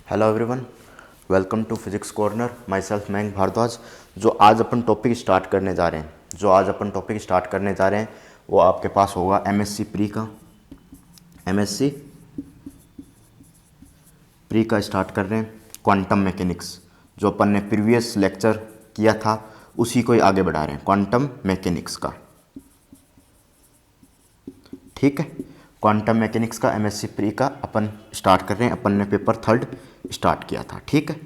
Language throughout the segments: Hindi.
Hello everyone, welcome to physics corner. माई सेल्फ मयंक भारद्वाज। जो आज अपन टॉपिक स्टार्ट करने जा रहे हैं वो आपके पास होगा एमएससी प्री का। एमएससी प्री का स्टार्ट कर रहे हैं, क्वांटम मैकेनिक्स। जो अपन ने प्रीवियस लेक्चर किया था उसी को ही आगे बढ़ा रहे हैं, क्वांटम मैकेनिक्स का। ठीक है, क्वांटम मैकेनिक्स का एमएससी प्री का अपन स्टार्ट कर रहे हैं। अपन ने पेपर 3 स्टार्ट किया था। ठीक है,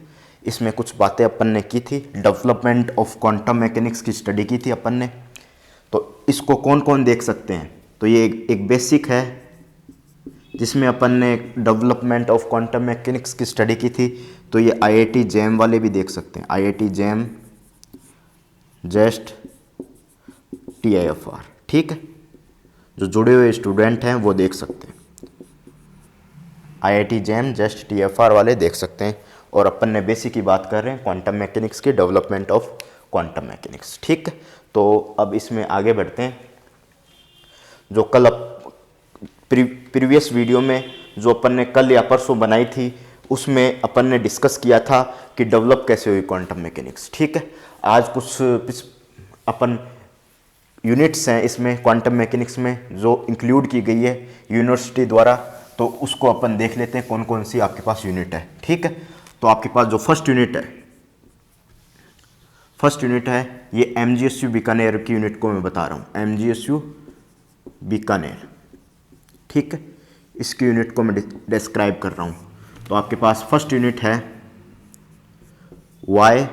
इसमें कुछ बातें अपन ने की थी, डेवलपमेंट ऑफ क्वांटम मैकेनिक्स की स्टडी की थी अपन ने। तो इसको कौन कौन देख सकते हैं? तो ये एक बेसिक है जिसमें अपन ने डेवलपमेंट ऑफ क्वांटम मैकेनिक्स की स्टडी की थी। तो ये आईआईटी जैम वाले भी देख सकते हैं, आईआईटी जैम जस्ट TIFR। ठीक है, जो जुड़े हुए स्टूडेंट हैं वो देख सकते हैं, आईआईटी जैम जस्ट TIFR वाले देख सकते हैं। और अपन ने बेसिक की बात कर रहे हैं क्वांटम मैकेनिक्स की, डेवलपमेंट ऑफ क्वांटम मैकेनिक्स। ठीक है, तो अब इसमें आगे बढ़ते हैं। जो कल प्रीवियस वीडियो में जो अपन ने कल या परसों बनाई थी उसमें अपन ने डिस्कस किया था कि डेवलप कैसे हुई क्वांटम मैकेनिक्स। ठीक है, आज कुछ अपन यूनिट्स हैं इसमें क्वांटम मैकेनिक्स में जो इंक्लूड की गई है यूनिवर्सिटी द्वारा, तो उसको अपन देख लेते हैं कौन कौन सी आपके पास यूनिट है। ठीक है, तो आपके पास जो फर्स्ट यूनिट है ये MGSU बीकानेर की यूनिट को मैं बता रहा हूँ, MGSU बीकानेर। ठीक है, इसकी यूनिट को मैं डिस्क्राइब कर रहा हूँ। तो आपके पास फर्स्ट यूनिट है वाई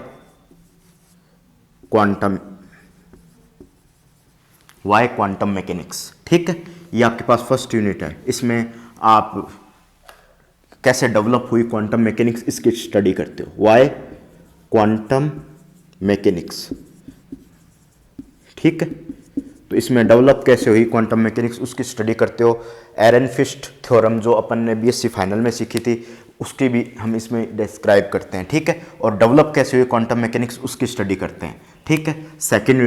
क्वांटम मैकेनिक्स। ठीक है, ये आपके पास फर्स्ट यूनिट है। इसमें आप कैसे डेवलप हुई क्वांटम मैकेनिक्स इसकी स्टडी करते हो, वाई क्वांटम मैकेनिक्स। ठीक है, तो इसमें डेवलप कैसे हुई क्वांटम मैकेनिक्स उसकी स्टडी करते हो। एरनफिस्ट थ्योरम जो अपन ने BSc फाइनल में सीखी थी उसकी भी हम इसमें डिस्क्राइब करते हैं। ठीक है, और डेवलप कैसे हुई क्वांटम मैकेनिक्स उसकी स्टडी करते हैं। ठीक है, सेकेंड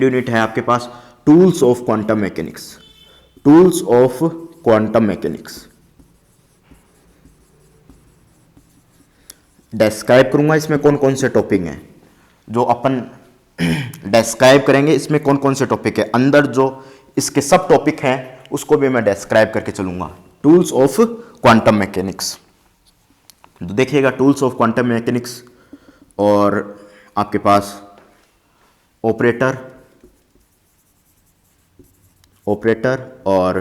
यूनिट है आपके पास tools of quantum mechanics. Describe करूंगा इसमें कौन कौन से टॉपिक हैं जो अपन डिस्क्राइब करेंगे। इसमें कौन कौन से टॉपिक है, अंदर जो इसके सब टॉपिक हैं उसको भी मैं डिस्क्राइब करके चलूंगा। टूल्स ऑफ क्वांटम मैकेनिक्स, तो देखिएगा टूल्स ऑफ क्वांटम मैकेनिक्स। और आपके पास ऑपरेटर और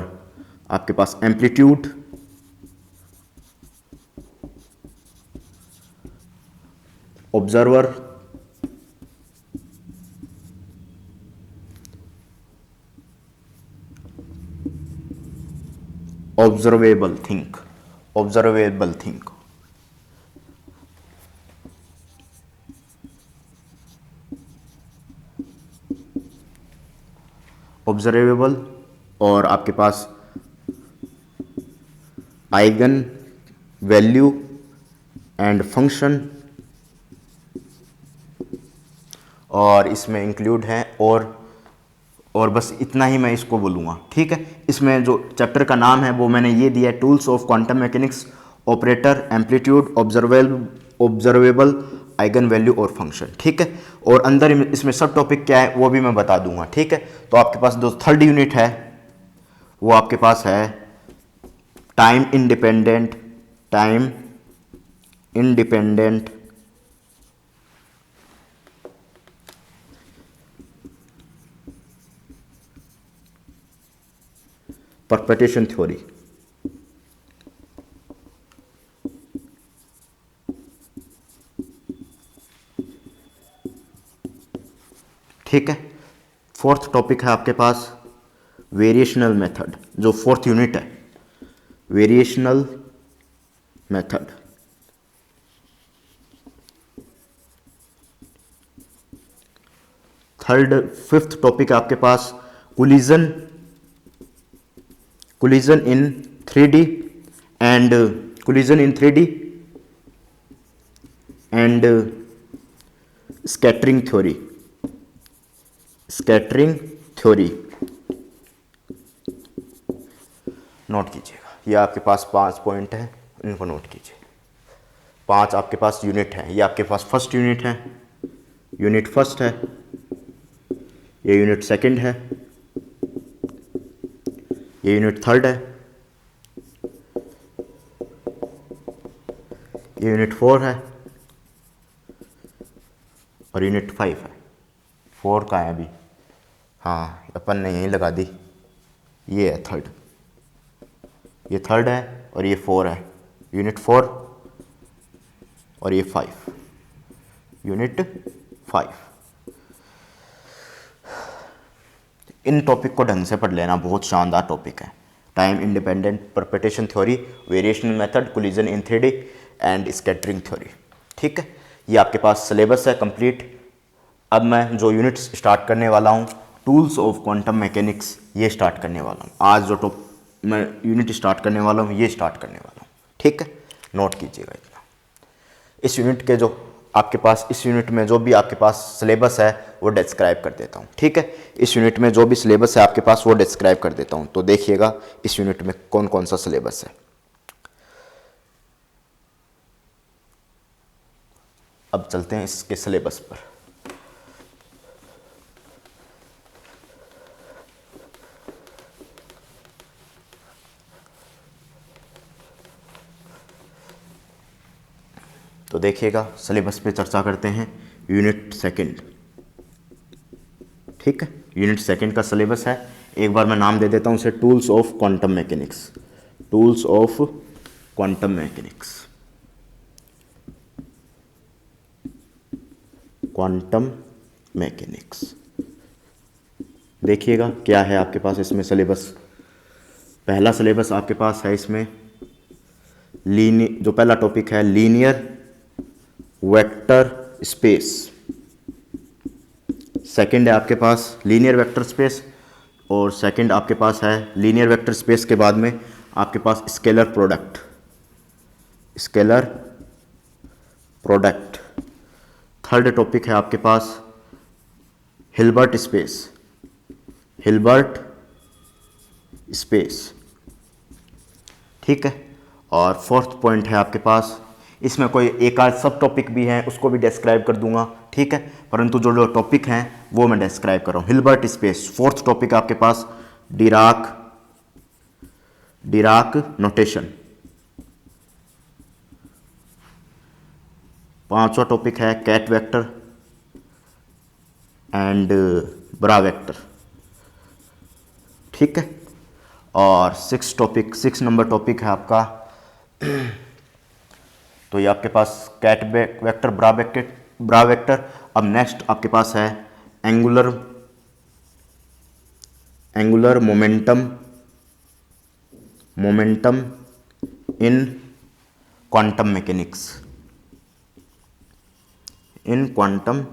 आपके पास amplitude, observer, observable thing. Observable और आपके पास आइगन वैल्यू एंड फंक्शन, और इसमें इंक्लूड है और बस इतना ही मैं इसको बोलूँगा। ठीक है, इसमें जो चैप्टर का नाम है वो मैंने ये दिया है, tools of quantum mechanics, operator, amplitude, observable, eigen value और फंक्शन। ठीक है, और अंदर इसमें सब टॉपिक क्या है वो भी मैं बता दूंगा। ठीक है, तो आपके पास जो थर्ड यूनिट है वो आपके पास है टाइम इंडिपेंडेंट परपेटेशन थ्योरी। ठीक है, फोर्थ टॉपिक है आपके पास वेरिएशनल मेथड, जो फोर्थ यूनिट है, वेरिएशनल मेथड। फिफ्थ टॉपिक है आपके पास collision in 3D and scattering theory. Note कीजिएगा, ये आपके पास 5 पॉइंट है, इनको नोट कीजिए। 5 आपके पास यूनिट है, ये आपके पास फर्स्ट यूनिट है, यूनिट फर्स्ट है, ये यूनिट सेकंड है, ये यूनिट थर्ड है, ये यूनिट 4 है और यूनिट 5 है। 4 का है अभी, हाँ अपन ने यहीं लगा दी, ये है थर्ड, ये थर्ड है और ये 4 है, यूनिट 4 और ये 5, यूनिट 5। इन टॉपिक को ढंग से पढ़ लेना, बहुत शानदार टॉपिक है। Time independent perturbation theory, variational method, collision in 3D and scattering theory. ठीक है, ये आपके पास सिलेबस है कंप्लीट। अब मैं जो यूनिट्स स्टार्ट करने वाला हूँ, टूल्स ऑफ क्वांटम मैकेनिक्स, ये स्टार्ट करने वाला हूँ। आज जो मैं यूनिट स्टार्ट करने वाला हूँ, ये स्टार्ट करने वाला हूँ। ठीक है, नोट कीजिएगा इतना। इस यूनिट के जो आपके पास, इस यूनिट में जो भी आपके पास सिलेबस है वो डिस्क्राइब कर देता हूँ। ठीक है, इस यूनिट में जो भी सिलेबस है आपके पास वो डिस्क्राइब कर देता हूँ। तो देखिएगा इस यूनिट में कौन कौन सा सिलेबस है। अब चलते हैं इसके सिलेबस पर। तो देखिएगा सिलेबस पे चर्चा करते हैं। यूनिट सेकंड, ठीक है, यूनिट सेकंड का सिलेबस है। एक बार मैं नाम दे देता हूं उसे, tools of quantum mechanics, tools of quantum mechanics, quantum mechanics. देखिएगा क्या है आपके पास इसमें सिलेबस। पहला सिलेबस आपके पास है इसमें जो पहला टॉपिक है लीनियर वेक्टर स्पेस। सेकंड है आपके पास लीनियर वेक्टर स्पेस, और सेकंड आपके पास है लीनियर वेक्टर स्पेस के बाद में आपके पास scalar product, scalar product. Third topic है आपके पास हिल्बर्ट स्पेस, हिल्बर्ट स्पेस। ठीक है, और फोर्थ पॉइंट है आपके पास, इसमें कोई एक आध सब टॉपिक भी हैं उसको भी डिस्क्राइब कर दूंगा। ठीक है, परंतु जो टॉपिक हैं वो मैं डिस्क्राइब कर रहा हूँ। हिल्बर्ट स्पेस, फोर्थ टॉपिक आपके पास डिराक नोटेशन। पांचवा टॉपिक है ket vector and bra vector. ठीक है, और सिक्स नंबर टॉपिक है आपका तो ये आपके पास कैट वेक्टर, ब्रा वेक्टर। अब नेक्स्ट आपके पास है एंगुलर मोमेंटम इन क्वांटम मैकेनिक्स, इन क्वांटम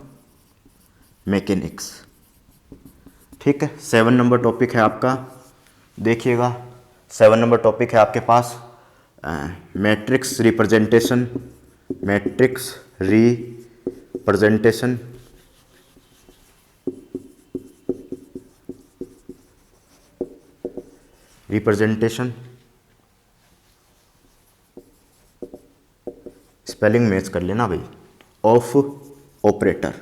मैकेनिक्स। ठीक है, 7 नंबर टॉपिक है आपका, देखिएगा 7 नंबर टॉपिक है आपके पास matrix representation, matrix representation. Spelling match कर लेना भाई, ऑफ ऑपरेटर।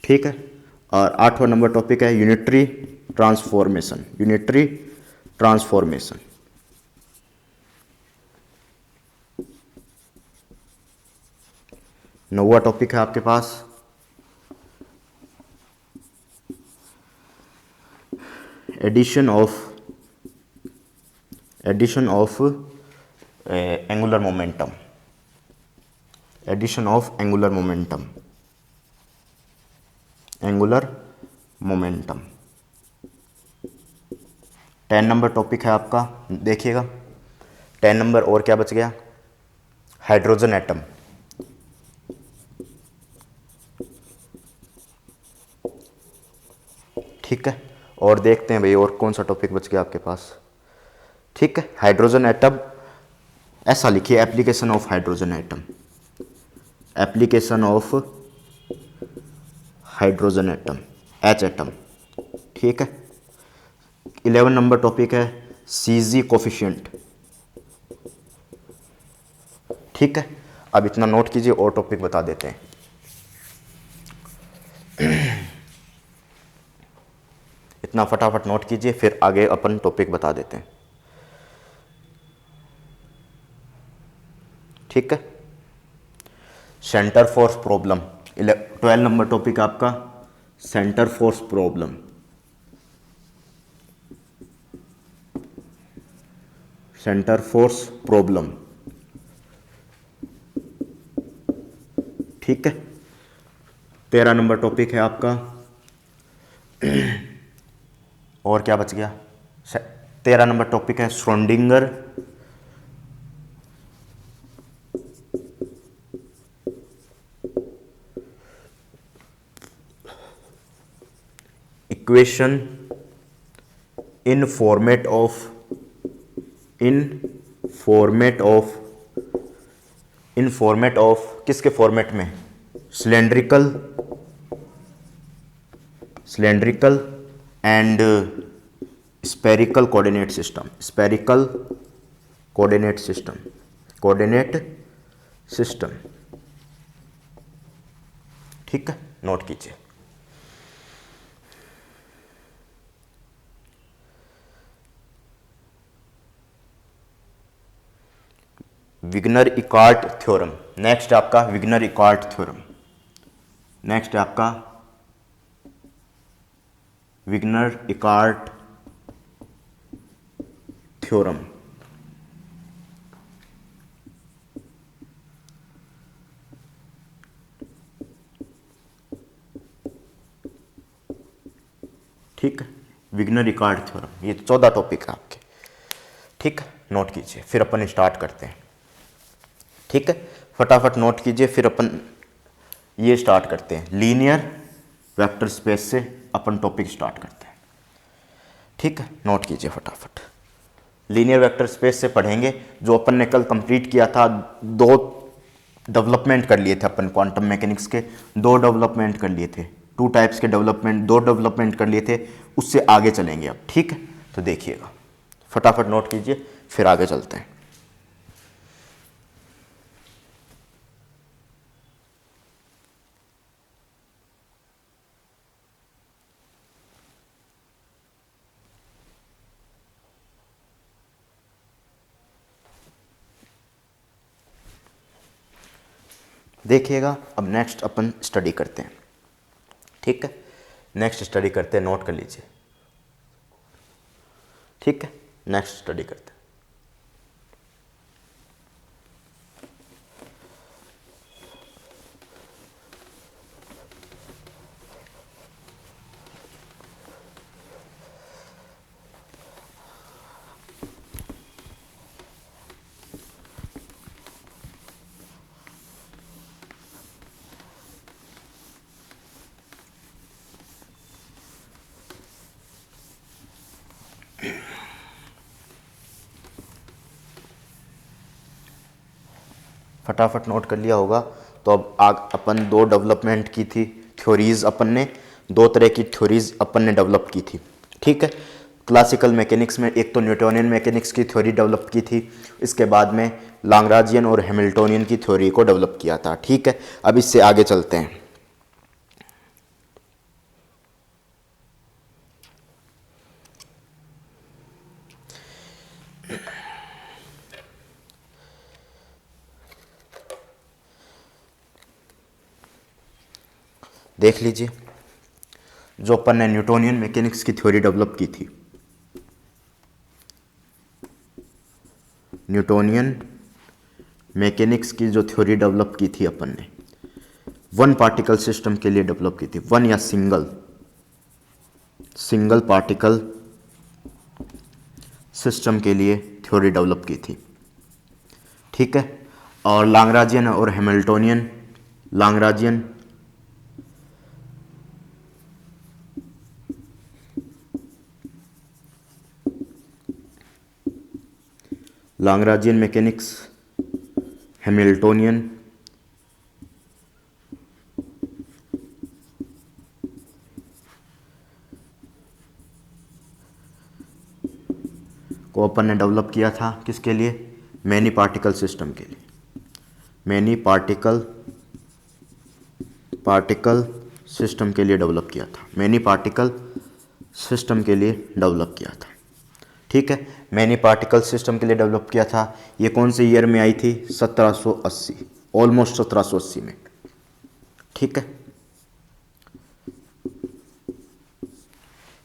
ठीक है, और 8वां नंबर टॉपिक है यूनिटरी ट्रांसफॉर्मेशन, यूनिटरी ट्रांसफॉर्मेशन। नौवां टॉपिक है आपके पास addition of angular momentum, addition of angular momentum. 10 number topic है आपका, देखिएगा 10 नंबर और क्या बच गया, हाइड्रोजन एटम। ठीक है, और देखते हैं भाई और कौन सा टॉपिक बच गया आपके पास। ठीक है, हाइड्रोजन एटम, ऐसा लिखिए application of hydrogen atom, application of hydrogen atom, H atom. ठीक है, 11 नंबर टॉपिक है सीजी कोफिशिएंट। ठीक है, अब इतना नोट कीजिए और टॉपिक बता देते हैं। इतना फटाफट नोट कीजिए, फिर आगे अपन टॉपिक बता देते हैं। ठीक है, centre force problem 12 number topic आपका centre force problem. Centre force problem, ठीक है। 13 नंबर टॉपिक है आपका और क्या बच गया? 13 नंबर टॉपिक है Schrodinger equation in format of किसके फॉर्मेट में? Cylindrical and spherical coordinate system. ठीक है, नोट कीजिए। विग्नर इकार्ट थ्योरम, नेक्स्ट आपका विग्नर इकार्ट थ्योरम। नेक्स्ट आपका विग्नर इकार्ट थ्योरम। ठीक है, विग्नर इकार्ट थ्योरम, ये 14 टॉपिक है आपके। ठीक है, नोट कीजिए, फिर अपन स्टार्ट करते हैं। ठीक है, फटाफट नोट कीजिए, फिर अपन ये स्टार्ट करते हैं। लीनियर वेक्टर स्पेस से अपन टॉपिक स्टार्ट करते हैं। ठीक है, नोट कीजिए फटाफट। लीनियर वेक्टर स्पेस से पढ़ेंगे जो अपन ने कल कंप्लीट किया था। 2 डेवलपमेंट कर लिए थे अपन क्वांटम मैकेनिक्स के, 2 डेवलपमेंट कर लिए थे। 2 टाइप्स के डेवलपमेंट, 2 डेवलपमेंट कर लिए थे, उससे आगे चलेंगे अब। ठीक है, तो देखिएगा, फटाफट नोट कीजिए, फिर आगे चलते हैं। देखिएगा, अब नेक्स्ट अपन स्टडी करते हैं। ठीक है, नेक्स्ट स्टडी करते हैं, नोट कर लीजिए। ठीक है, नेक्स्ट स्टडी करते हैं। फटाफट नोट कर लिया होगा। तो अब अपन 2 डेवलपमेंट की थी थ्योरीज, अपन ने 2 तरह की थ्योरीज अपन ने डेवलप की थी। ठीक है, क्लासिकल मैकेनिक्स में एक तो न्यूटोनियन मैकेनिक्स की थ्योरी डेवलप की थी, इसके बाद में लाग्रांजियन और हैमिल्टोनियन की थ्योरी को डेवलप किया था। ठीक है, अब इससे आगे चलते हैं। देख लीजिए, जो अपन ने न्यूटोनियन मैकेनिक्स की थ्योरी डेवलप की थी, न्यूटोनियन मैकेनिक्स की जो थ्योरी डेवलप की थी अपन ने, 1 पार्टिकल सिस्टम के लिए डेवलप की थी। 1 या सिंगल पार्टिकल सिस्टम के लिए थ्योरी डेवलप की थी। ठीक है, और लाग्रांजियन और हैमिल्टोनियन, लाग्रांजियन मैकेनिक्स, हैमिल्टोनियन को अपन ने डेवलप किया था किसके लिए, मैनी पार्टिकल सिस्टम के लिए, मैनी पार्टिकल सिस्टम के लिए डेवलप किया था, मैनी पार्टिकल सिस्टम के लिए डेवलप किया था। ठीक है, मैनी पार्टिकल सिस्टम के लिए डेवलप किया था। ये कौन से ईयर में आई थी, 1780, ऑलमोस्ट 1780 में। ठीक है,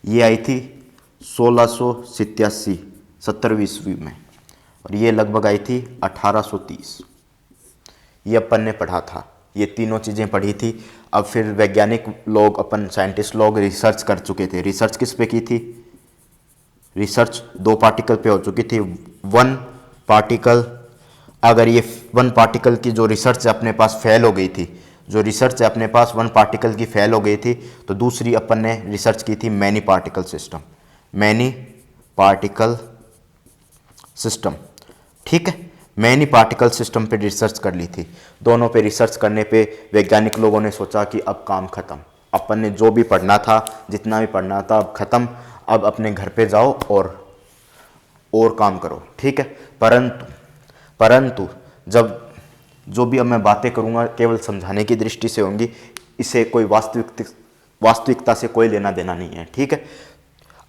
ये आई थी 1687 17वीं ईस्वी में, और ये लगभग आई थी 1830। ये अपन ने पढ़ा था, ये तीनों चीज़ें पढ़ी थी। अब फिर वैज्ञानिक लोग, अपन साइंटिस्ट लोग रिसर्च कर चुके थे। रिसर्च किस पे की थी, रिसर्च 2 पार्टिकल पे हो चुकी थी। 1 पार्टिकल, अगर ये 1 पार्टिकल की जो रिसर्च अपने पास फेल हो गई थी, जो रिसर्च अपने पास 1 पार्टिकल की फेल हो गई थी, तो दूसरी अपन ने रिसर्च की थी many particle system, many particle system. ठीक है, मैनी पार्टिकल सिस्टम पे रिसर्च कर ली थी। दोनों पे रिसर्च करने पे वैज्ञानिक लोगों ने सोचा कि अब काम खत्म, अपन ने जो भी पढ़ना था, जितना भी पढ़ना था, अब खत्म, अब अपने घर पे जाओ और काम करो। ठीक है, परंतु जब जो भी अब मैं बातें करूँगा केवल समझाने की दृष्टि से होंगी, इसे कोई वास्तविकता से कोई लेना देना नहीं है। ठीक है,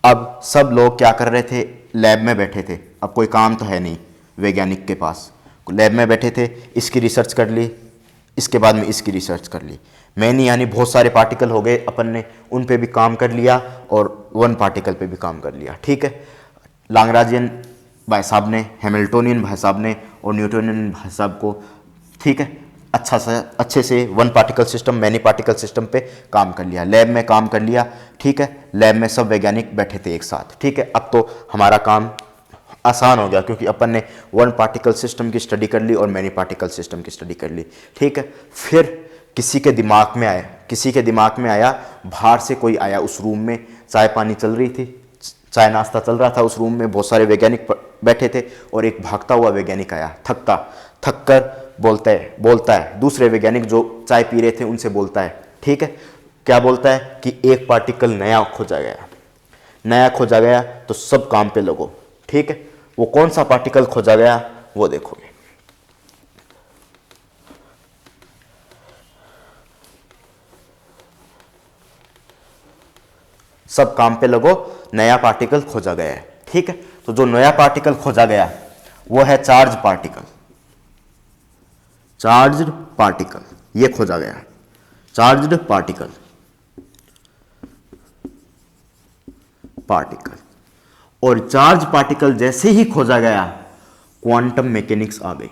अब सब लोग क्या कर रहे थे, लैब में बैठे थे। अब कोई काम तो है नहीं वैज्ञानिक के पास, लैब में बैठे थे, इसकी रिसर्च कर ली, इसके बाद में इसकी रिसर्च कर ली। मैनी यानी बहुत सारे पार्टिकल हो गए, अपन ने उन पे भी काम कर लिया और 1 पार्टिकल पे भी काम कर लिया। ठीक है, लाग्रांजियन भाई साहब ने, हैमिल्टोनियन भाई साहब ने और न्यूटोनियन भाई साहब को, ठीक है, अच्छे से 1 particle system, many particle system पे काम कर लिया, लैब में काम कर लिया। ठीक है, लैब में सब वैज्ञानिक बैठे थे एक साथ। ठीक है, अब तो हमारा काम आसान हो गया, क्योंकि अपन ने 1 पार्टिकल सिस्टम की स्टडी कर ली और मैनी पार्टिकल सिस्टम की स्टडी कर ली। ठीक है, फिर किसी के दिमाग में आया, बाहर से कोई आया उस रूम में, चाय पानी चल रही थी, चाय नाश्ता चल रहा था उस रूम में, बहुत सारे वैज्ञानिक बैठे थे, और एक भागता हुआ वैज्ञानिक आया, थक कर बोलता है दूसरे वैज्ञानिक जो चाय पी रहे थे उनसे बोलता है। ठीक है, क्या बोलता है कि एक पार्टिकल नया खोजा गया, तो सब काम पे लगो। ठीक है, वो कौन सा पार्टिकल खोजा गया वो देखोगे। सब काम पे लगो, नया पार्टिकल खोजा गया है। ठीक है, तो जो नया पार्टिकल खोजा गया वो है चार्ज पार्टिकल, ये खोजा गया, चार्ज्ड पार्टिकल। और चार्ज पार्टिकल जैसे ही खोजा गया, क्वांटम मैकेनिक्स आ गई,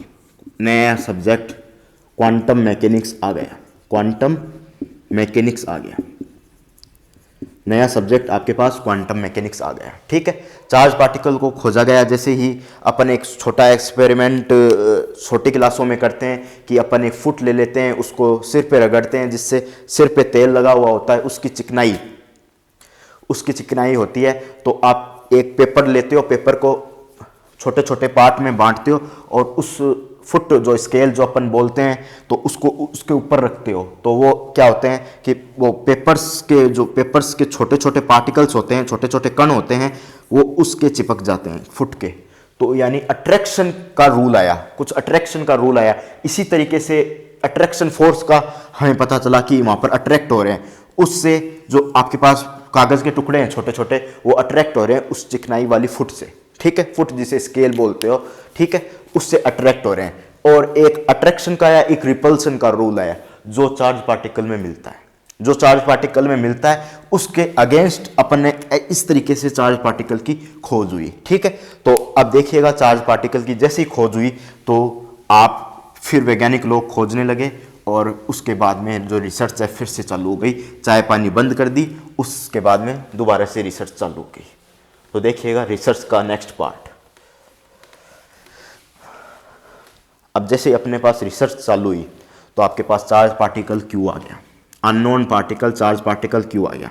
नया सब्जेक्ट क्वांटम मैकेनिक्स आ गया, नया सब्जेक्ट आपके पास क्वांटम मैकेनिक्स आ गया। ठीक है, चार्ज पार्टिकल को खोजा गया जैसे ही, अपन एक छोटा एक्सपेरिमेंट छोटी क्लासों में करते हैं कि अपन एक फुट ले लेते हैं, उसको सिर पे रगड़ते हैं, जिससे सिर पे तेल लगा हुआ होता है, उसकी चिकनाई होती है। तो आप एक पेपर लेते हो, पेपर को छोटे छोटे पार्ट में बांटते हो, और उस फुट जो स्केल जो अपन बोलते हैं, तो उसको उसके ऊपर रखते हो, तो वो क्या होते हैं कि वो पेपर्स के छोटे छोटे पार्टिकल्स होते हैं, छोटे छोटे कण होते हैं, वो उसके चिपक जाते हैं फुट के। तो यानी अट्रैक्शन का रूल आया। इसी तरीके से अट्रैक्शन फोर्स का हमें पता चला कि वहाँ पर अट्रैक्ट हो रहे हैं, उससे जो आपके पास कागज़ के टुकड़े हैं छोटे छोटे, वो अट्रैक्ट हो रहे हैं उस चिकनाई वाली फुट से। ठीक है, फुट जिसे स्केल बोलते हो, ठीक है, उससे अट्रैक्ट हो रहे हैं। और एक अट्रैक्शन का या एक रिपल्सन का रूल आया, जो चार्ज पार्टिकल में मिलता है, उसके अगेंस्ट अपन ने इस तरीके से चार्ज पार्टिकल की खोज हुई। ठीक है, तो अब देखिएगा, चार्ज पार्टिकल की जैसे ही खोज हुई, तो आप फिर वैज्ञानिक लोग खोजने लगे, और उसके बाद में जो रिसर्च है फिर से चालू हो गई। चाय पानी बंद कर दी, उसके बाद में दोबारा से रिसर्च चालू हो गई। तो देखिएगा रिसर्च का नेक्स्ट पार्ट। अब जैसे अपने पास रिसर्च चालू हुई, तो आपके पास चार्ज पार्टिकल क्यों आ गया, अननोन पार्टिकल चार्ज पार्टिकल क्यों आ गया।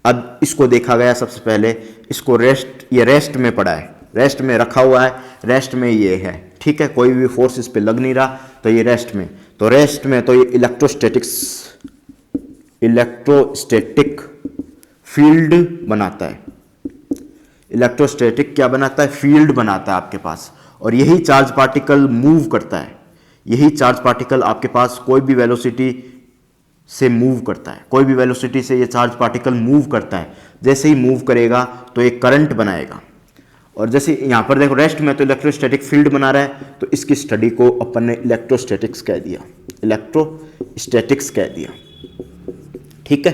अब इसको देखा गया सबसे पहले, इसको रेस्ट में पड़ा है, रेस्ट में रखा हुआ है, रेस्ट में ये है। ठीक है, कोई भी फोर्स इस पे लग नहीं रहा, तो ये रेस्ट में तो ये इलेक्ट्रोस्टैटिक फील्ड बनाता है, इलेक्ट्रोस्टैटिक क्या बनाता है, फील्ड बनाता है आपके पास, और यही चार्ज पार्टिकल मूव करता है, यही चार्ज पार्टिकल आपके पास कोई भी वेलोसिटी से मूव करता है, कोई भी वेलोसिटी से ये चार्ज पार्टिकल मूव करता है। जैसे ही मूव करेगा तो एक करंट बनाएगा, और जैसे यहाँ पर देखो रेस्ट में तो इलेक्ट्रोस्टैटिक फील्ड बना रहा है, तो इसकी स्टडी को अपन ने इलेक्ट्रोस्टैटिक्स कह दिया, इलेक्ट्रोस्टैटिक्स कह दिया। ठीक है,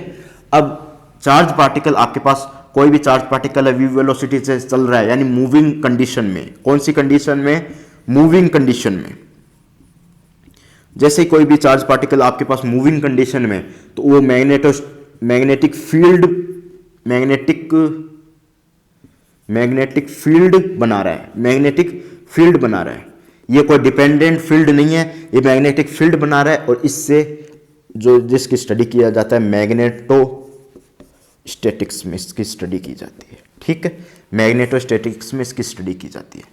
अब चार्ज पार्टिकल आपके पास कोई भी चार्ज पार्टिकल है वी वेलोसिटी से चल रहा है, यानी मूविंग कंडीशन में। कौन सी कंडीशन में, मूविंग कंडीशन में। जैसे कोई भी चार्ज पार्टिकल आपके पास मूविंग कंडीशन में, तो वो मैग्नेटिक फील्ड बना रहा है, मैग्नेटिक फील्ड बना रहा है। ये कोई डिपेंडेंट फील्ड नहीं है, ये मैग्नेटिक फील्ड बना रहा है, और इससे जो जिसकी स्टडी किया जाता है मैग्नेटोस्टैटिक्स में इसकी स्टडी की जाती है। ठीक है, मैग्नेटोस्टैटिक्स में इसकी स्टडी की जाती है।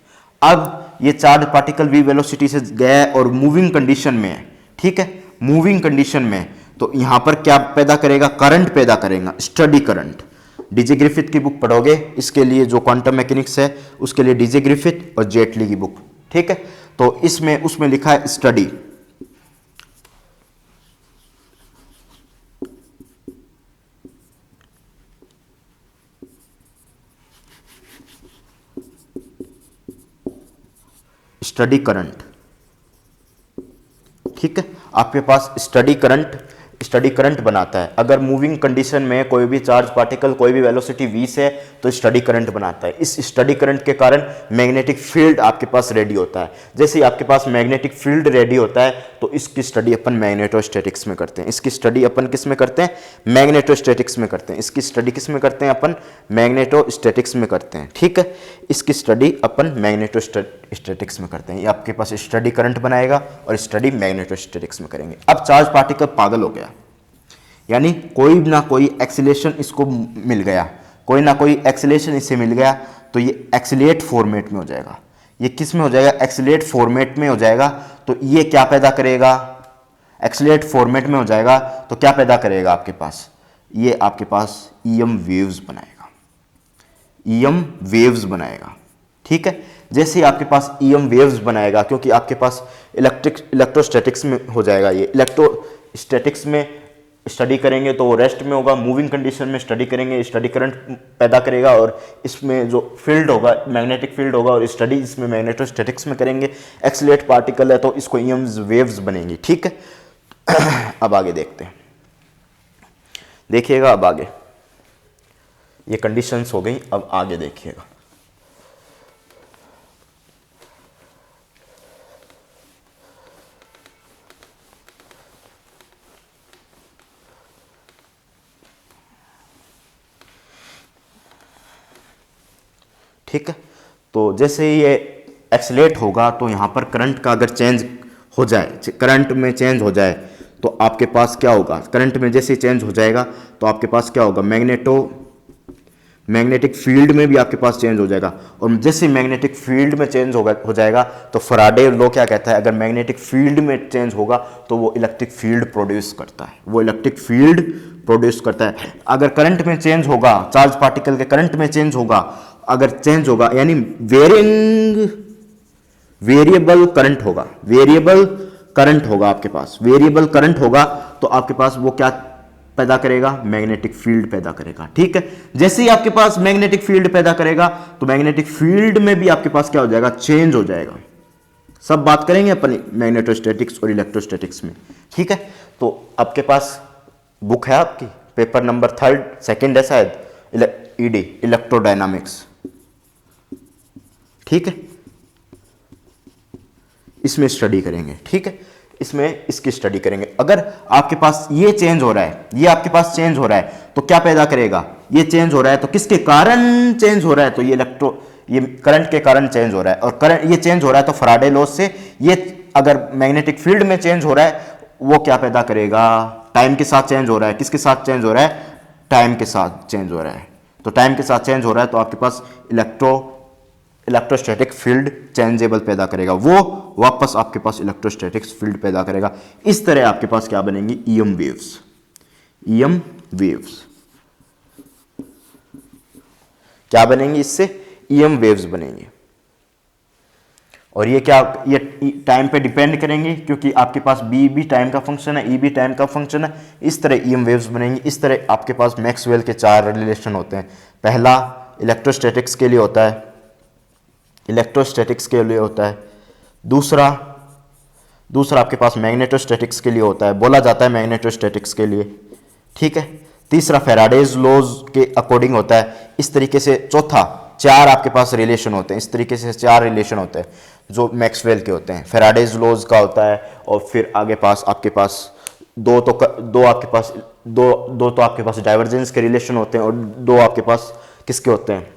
अब ये चार्ज पार्टिकल वी वेलोसिटी से गया है और मूविंग कंडीशन में है। ठीक है, मूविंग कंडीशन में, तो यहां पर क्या पैदा करेगा, करंट पैदा करेगा, स्टडी करंट। डीजे ग्रिफिथ की बुक पढ़ोगे इसके लिए, जो क्वांटम मैकेनिक्स है उसके लिए डीजे ग्रिफिथ और जेटली की बुक। ठीक है, तो इसमें उसमें लिखा है स्टडी। Study current. ठीक है, आपके पास स्टडी करंट बनाता है। अगर मूविंग कंडीशन में कोई भी चार्ज पार्टिकल कोई भी वेलोसिटी v से है तो स्टडी करंट बनाता है। इस स्टडी करंट के कारण मैग्नेटिक फील्ड आपके पास रेडी होता है। जैसे ही आपके पास मैग्नेटिक फील्ड रेडी होता है तो इसकी स्टडी अपन मैग्नेटोस्टैटिक्स में करते हैं। इसकी स्टडी अपन किस में करते हैं, मैग्नेटोस्टैटिक्स में करते हैं। इसकी स्टडी किस में करते हैं, अपन मैग्नेटोस्टैटिक्स में करते हैं। ठीक है, इसकी स्टडी अपन मैग्नेटोस्टैटिक्स में करते हैं। ये आपके पास स्टडी करंट बनाएगा और स्टडी मैग्नेटोस्टैटिक्स में करेंगे। अब चार्ज पार्टिकल पागल हो गया, यानी कोई ना कोई एक्सीलरेशन इसको मिल गया, कोई ना कोई एक्सीलरेशन इससे मिल गया, तो ये एक्सीलेट फॉर्मेट में हो जाएगा। ये किस में हो जाएगा, एक्सीलेट फॉर्मेट में हो जाएगा। तो ये क्या पैदा करेगा, एक्सीलेट फॉर्मेट में हो जाएगा तो क्या पैदा करेगा आपके पास, ये आपके पास ईएम वेव्स बनाएगा, ईएम वेव्स बनाएगा। ठीक है, जैसे ही आपके पास ईएम वेव्स बनाएगा, क्योंकि आपके पास इलेक्ट्रोस्टैटिक्स में हो जाएगा, ये इलेक्ट्रोस्टैटिक्स में स्टडी करेंगे तो वो रेस्ट में होगा, मूविंग कंडीशन में स्टडी करेंगे, स्टडी करंट पैदा करेगा, और इसमें जो फील्ड होगा मैग्नेटिक फील्ड होगा, और स्टडी इसमें मैग्नेटोस्टैटिक्स में करेंगे। एक्सीलेट पार्टिकल है तो इसको ईएम वेव्स बनेंगी। ठीक है, अब आगे देखते हैं, देखिएगा अब आगे, ये कंडीशंस हो गई, अब आगे देखिएगा। ठीक है, तो जैसे ये एक्सीलेट होगा तो यहाँ पर करंट का अगर चेंज हो जाए, करंट में चेंज हो जाए तो आपके पास क्या होगा, करंट में जैसे चेंज हो जाएगा तो आपके पास क्या होगा, मैग्नेटिक फील्ड में भी आपके पास चेंज हो जाएगा। और जैसे मैग्नेटिक फील्ड में चेंज हो जाएगा तो फैराडे लॉ क्या कहता है, अगर मैग्नेटिक फील्ड में चेंज होगा तो वो इलेक्ट्रिक फील्ड प्रोड्यूस करता है, वो इलेक्ट्रिक फील्ड प्रोड्यूस करता है। अगर करंट में चेंज होगा, चार्ज पार्टिकल के करंट में चेंज होगा, अगर चेंज होगा यानी वेरिएबल करंट होगा, वेरिएबल करंट होगा आपके पास, वेरिएबल करंट होगा तो आपके पास वो क्या पैदा करेगा, मैग्नेटिक फील्ड पैदा करेगा। ठीक है, जैसे ही आपके पास मैग्नेटिक फील्ड पैदा करेगा तो मैग्नेटिक फील्ड में भी आपके पास क्या हो जाएगा, चेंज हो जाएगा। सब बात करेंगे अपन मैग्नेटोस्टैटिक्स और इलेक्ट्रोस्टैटिक्स में। ठीक है, तो आपके पास बुक है आपकी, पेपर नंबर 2nd है शायद, ईडी इलेक्ट्रोडायनामिक्स। ठीक है, इसमें स्टडी करेंगे। ठीक है, इसमें इसकी स्टडी करेंगे। अगर आपके पास ये चेंज हो रहा है, ये आपके पास चेंज हो रहा है तो क्या पैदा करेगा, ये चेंज हो रहा है तो किसके कारण चेंज हो रहा है, तो ये करंट के कारण चेंज हो रहा है। और करंट ये चेंज हो रहा है तो फैराडे लॉ से ये अगर मैग्नेटिक फील्ड में चेंज हो रहा है वो क्या पैदा करेगा, टाइम के साथ चेंज हो रहा है। किसके साथ चेंज हो रहा है, टाइम के साथ चेंज हो रहा है। तो टाइम के साथ चेंज हो रहा है तो आपके पास इलेक्ट्रोस्टैटिक फील्ड चेंजेबल पैदा करेगा, वो वापस आपके पास इलेक्ट्रोस्टैटिक फील्ड पैदा करेगा। इस तरह आपके पास क्या बनेंगी, ईएम वेव्स, ईएम वेव्स। क्या बनेंगी, इससे ईएम वेव्स बनेंगी। और ये क्या, ये टाइम पे डिपेंड करेंगे क्योंकि आपके पास बी भी टाइम का फंक्शन है, ई भी टाइम का फंक्शन है। इस तरह ईएम वेव्स बनेंगी। इस तरह आपके पास मैक्सवेल के 4 रिलेशन होते हैं। पहला इलेक्ट्रोस्टैटिक्स के लिए होता है, इलेक्ट्रोस्टैटिक्स के लिए होता है। दूसरा आपके पास मैग्नेटोस्टैटिक्स के लिए होता है, बोला जाता है मैग्नेटोस्टैटिक्स के लिए, ठीक है। तीसरा फैराडेज लॉज के अकॉर्डिंग होता है। इस तरीके से चौथा 4 आपके पास रिलेशन होते हैं। इस तरीके से 4 रिलेशन होते हैं जो मैक्सवेल के होते हैं। फैराडेज लॉज का होता है और फिर आगे पास आपके पास दो तो आपके पास डाइवर्जेंस के रिलेशन होते हैं और 2 आपके पास किसके होते हैं,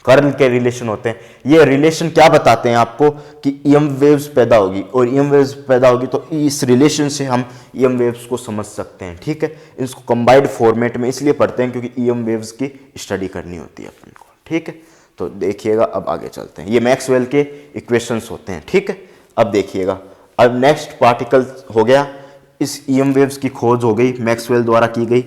कर्ल के रिलेशन होते हैं। ये रिलेशन क्या बताते हैं आपको कि ईएम वेव्स पैदा होगी, और ईएम वेव्स पैदा होगी तो इस रिलेशन से हम ईएम वेव्स को समझ सकते हैं, ठीक है। इसको कंबाइंड फॉर्मेट में इसलिए पढ़ते हैं क्योंकि ईएम वेव्स की स्टडी करनी होती है अपन को, ठीक है। तो देखिएगा, अब आगे चलते हैं। ये मैक्सवेल के इक्वेशंस होते हैं, ठीक है। अब देखिएगा, अब नेक्स्ट पार्टिकल हो गया, इस ईएम वेव्स की खोज हो गई, मैक्सवेल द्वारा की गई,